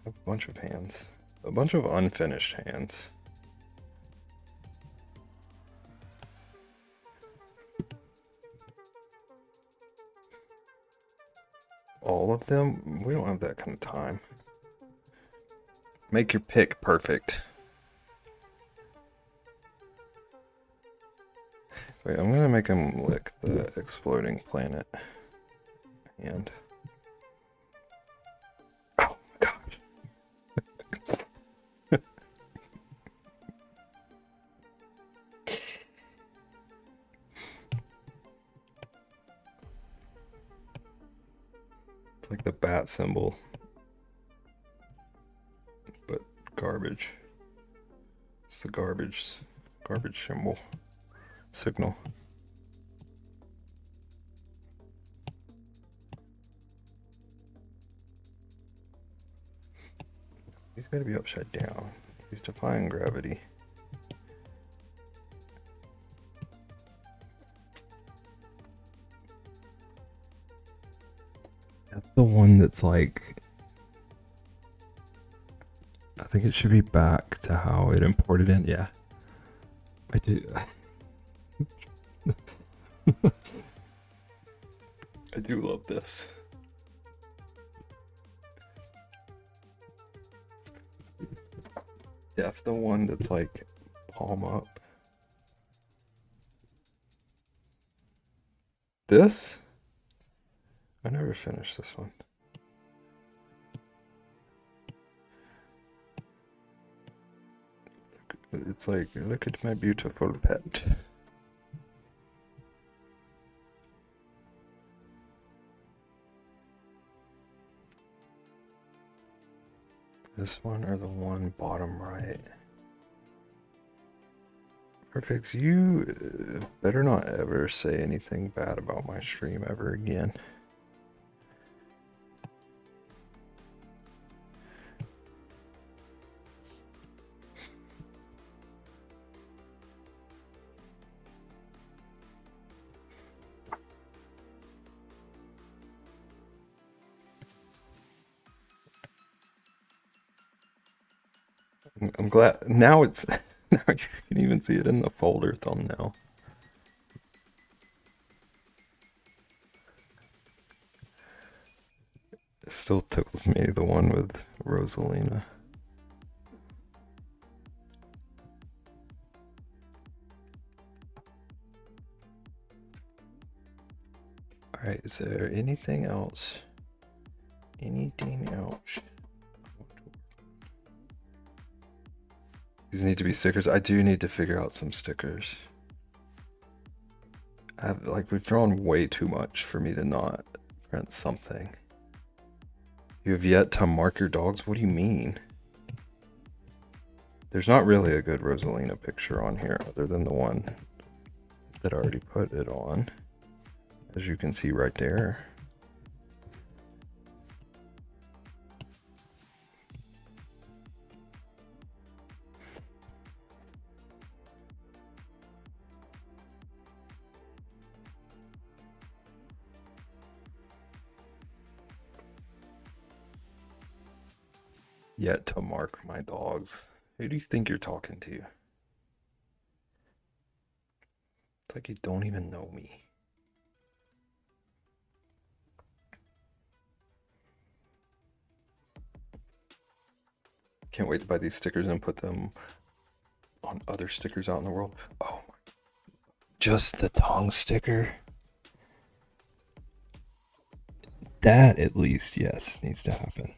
I have a bunch of hands. A bunch of unfinished hands. All of them? We don't have that kind of time. Make your pick perfect. Wait, I'm gonna make him lick the exploding planet hand. Oh my god. the bat symbol, but garbage. It's the garbage symbol signal. He's got to be upside down. He's defying gravity. That's the one that's like, I think it should be back to how it imported in. Yeah, I do. I do love this. Def the one that's like palm up. This? I never finished this one. It's like, look at my beautiful pet. This one or the one bottom right? Perfect. You better not ever say anything bad about my stream ever again. I'm glad now it's now you can even see it in the folder thumbnail. It still tickles me, the one with Rosalina. Alright, is there anything else? Anything else? These need to be stickers. I do need to figure out some stickers. We've drawn way too much for me to not print something. You have yet to mark your dogs? What do you mean? There's not really a good Rosalina picture on here other than the one that I already put it on. As you can see right there. Yet to mark my dogs. Who do you think you're talking to? It's like you don't even know me. Can't wait to buy these stickers and put them on other stickers out in the world. Oh my. Just the tongue sticker? That at least, yes, needs to happen.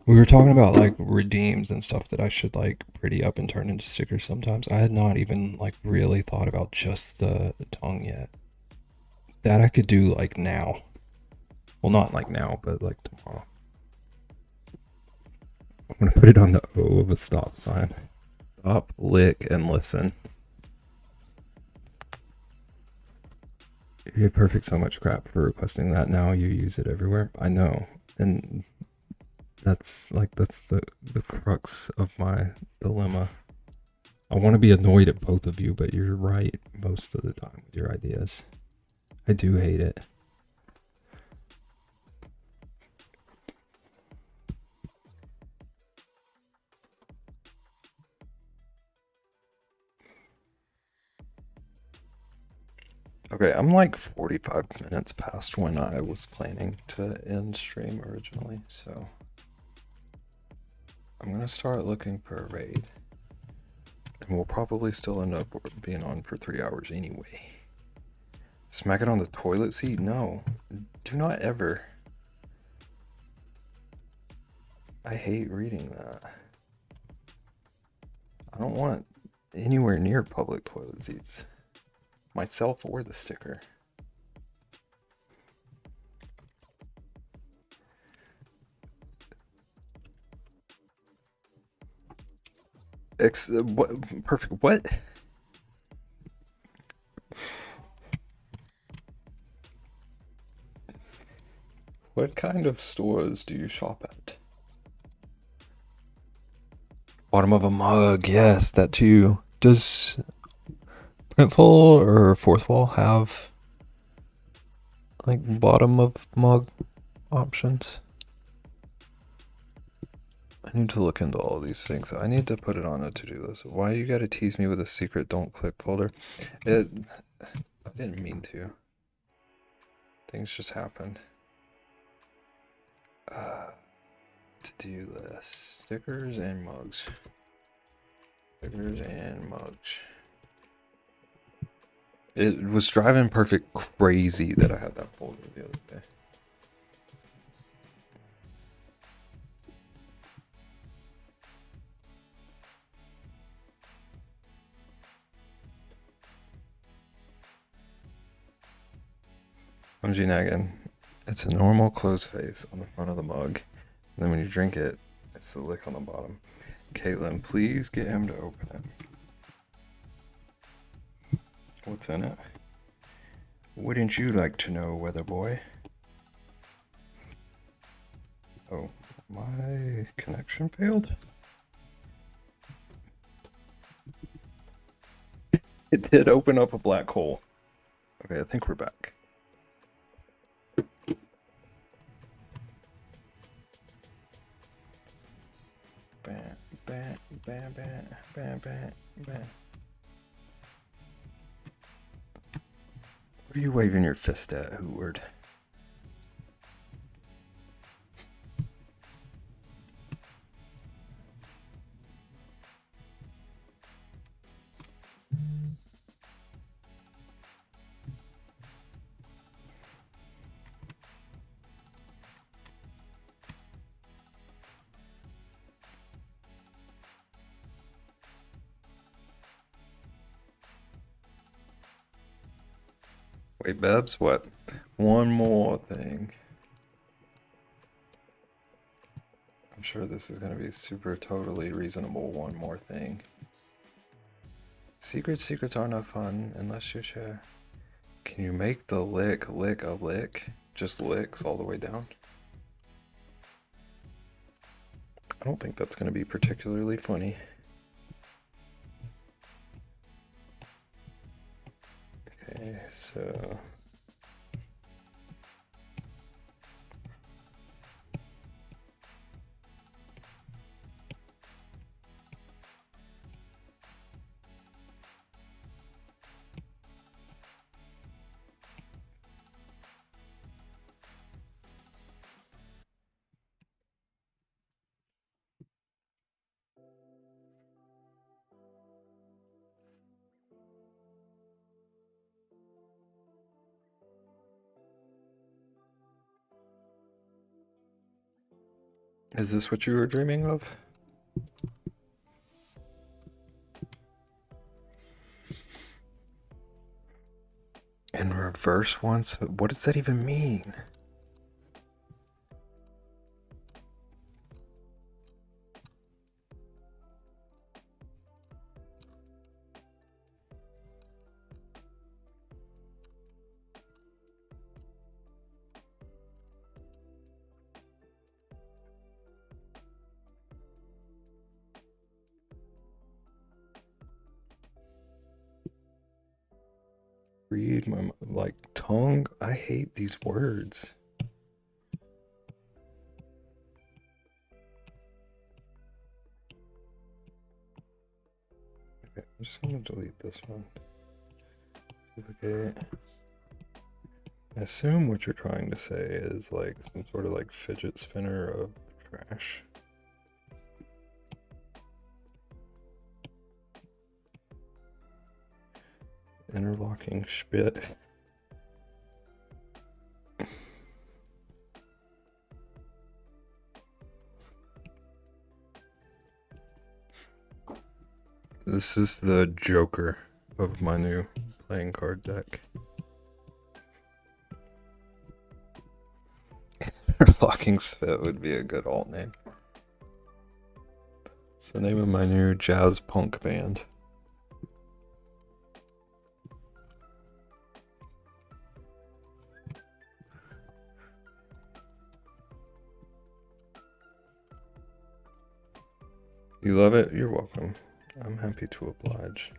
We were talking about like redeems and stuff that I should like pretty up and turn into stickers sometimes. I had not even like really thought about just the tongue yet. That I could do like now. Well, not like now, but like tomorrow. I'm gonna put it on the O of a stop sign. Stop, lick, and listen. You gave Perfect so much crap for requesting that. Now you use it everywhere. I know, and that's the crux of my dilemma. I want to be annoyed at both of you, but you're right most of the time with your ideas. I do hate it. Okay, I'm like 45 minutes past when I was planning to end stream originally, so I'm gonna start looking for a raid. And we'll probably still end up being on for 3 hours anyway. Smack it on the toilet seat? No. Do not ever. I hate reading that. I don't want anywhere near public toilet seats. Myself or the sticker. What? Perfect. What? What kind of stores do you shop at? Bottom of a mug. Yes, that too. Does Printful or Fourth Wall have like bottom of mug options? I need to look into all these things. I need to put it on a to-do list. Why you gotta tease me with a secret don't click folder? I didn't mean to. Things just happened. To-do list. Stickers and mugs. Stickers and mugs. It was driving Perfect crazy that I had that folder the other day. I'm G-nagging. It's a normal closed face on the front of the mug. And then when you drink it, it's the lick on the bottom. Caitlin, please get him to open it. What's in it? Wouldn't you like to know, weather boy? Oh, my connection failed? It did open up a black hole. Okay, I think we're back. Bam, bam, bam, bam, bam, bam, bam. What are you waving your fist at, Hootward? Wait, Bebs, what? One more thing. I'm sure this is going to be super totally reasonable. One more thing. Secrets are no fun unless you share. Can you make the lick a lick? Just licks all the way down? I don't think that's going to be particularly funny. Okay, so... Is this what you were dreaming of? In reverse once? What does that even mean? Read my like tongue. I hate these words. Okay, I'm just gonna delete this one. Duplicate. I assume what you're trying to say is like some sort of like fidget spinner of trash. Interlocking spit. This is the Joker of my new playing card deck. Locking Spit would be a good alt name. It's the name of my new jazz punk band. You love it? You're welcome. I'm happy to oblige.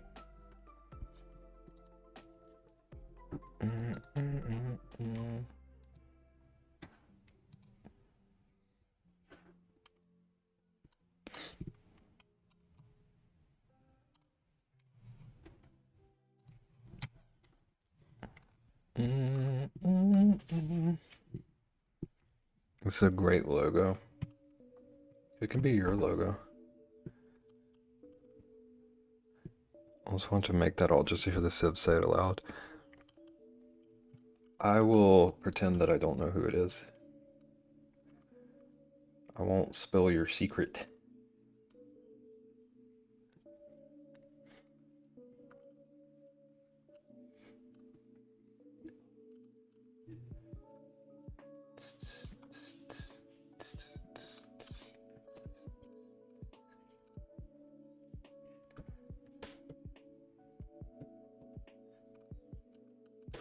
It's a great logo. It can be your logo. I just want to make that all just to hear the Civ say it aloud. I will pretend that I don't know who it is. I won't spill your secret.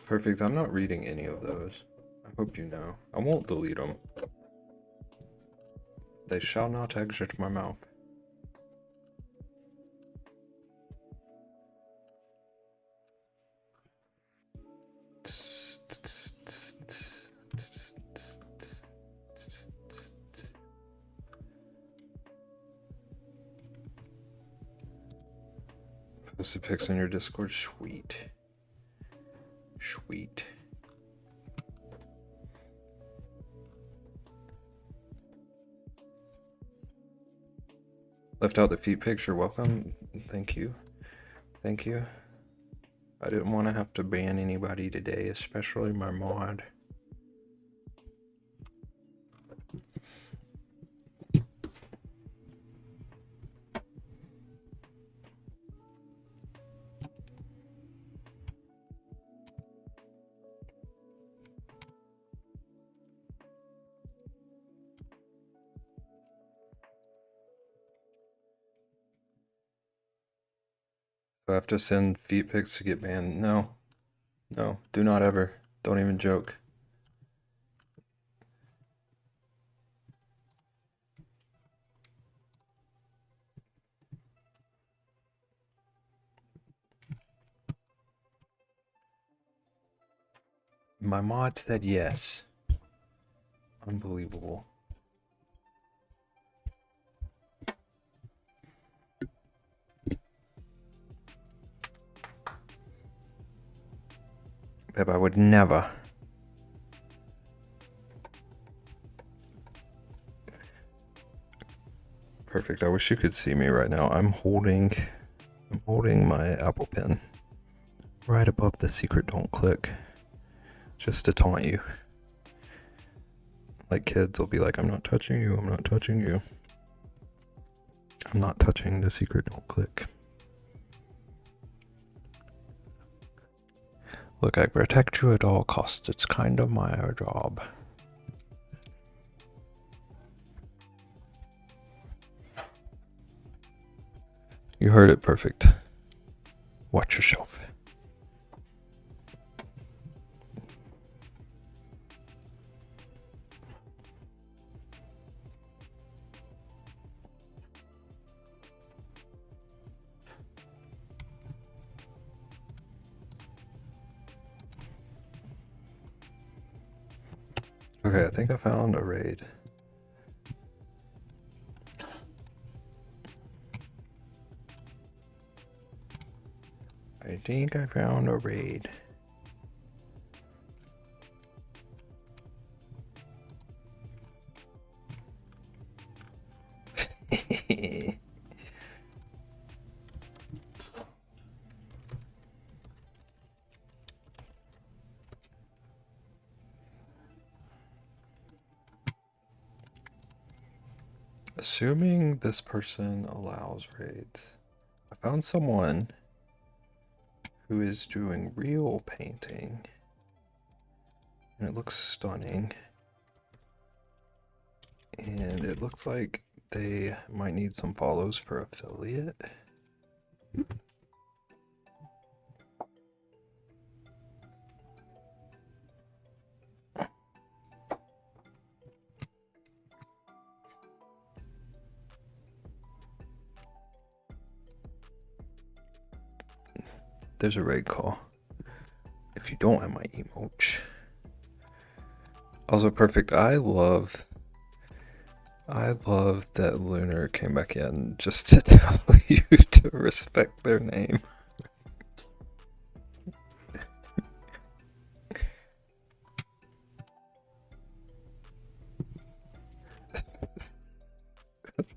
Perfect, I'm not reading any of those. I hope you know. I won't delete them. They shall not exit my mouth. Post the pics in your Discord. Sweet. Sweet. Left out the feet picture. Welcome. Thank you. Thank you. I didn't want to have to ban anybody today, especially my mod. Do I have to send feet pics to get banned? No. No, do not ever. Don't even joke. My mod said yes. Unbelievable. Babe, I would never. Perfect. I wish you could see me right now. I'm holding my Apple Pen right above the secret don't click, just to taunt you. Like kids will be like, I'm not touching you, I'm not touching you. I'm not touching the secret don't click. Look, I protect you at all costs. It's kind of my job. You heard it, perfect. Watch yourself. Okay, I think I found a raid. I think I found a raid. Assuming this person allows raids. I found someone who is doing real painting. And it looks stunning. And it looks like they might need some follows for affiliate. There's a raid call. If you don't have my emote. Also perfect. I love that Lunar came back in just to tell you to respect their name.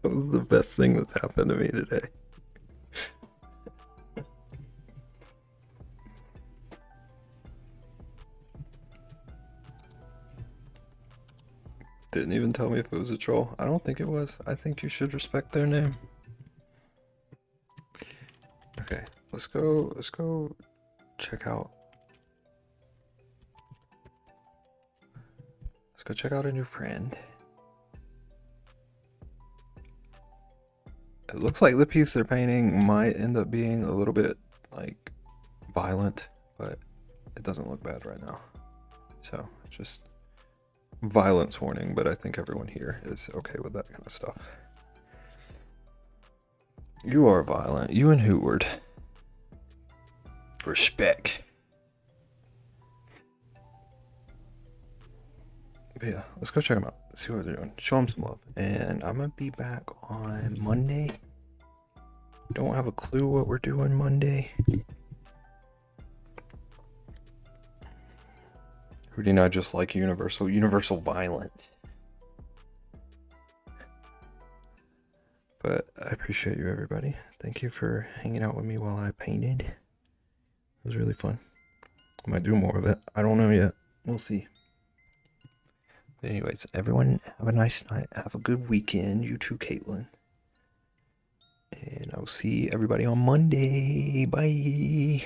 That was the best thing that's happened to me today. Didn't even tell me if it was a troll. I don't think it was. I think you should respect their name. Okay, let's go check out. Let's go check out a new friend. It looks like the piece they're painting might end up being a little bit like violent, but it doesn't look bad right now. So just violence warning, but I think everyone here is okay with that kind of stuff. You are violent. You and Hootward. Respect. But yeah, let's go check them out. See what they're doing. Show them some love. And I'm going to be back on Monday. Don't have a clue what we're doing Monday. Rudy and I just like universal violence. But I appreciate you, everybody. Thank you for hanging out with me while I painted. It was really fun. I might do more of it. I don't know yet. We'll see. But anyways, everyone have a nice night. Have a good weekend. You too, Caitlin. And I will see everybody on Monday. Bye.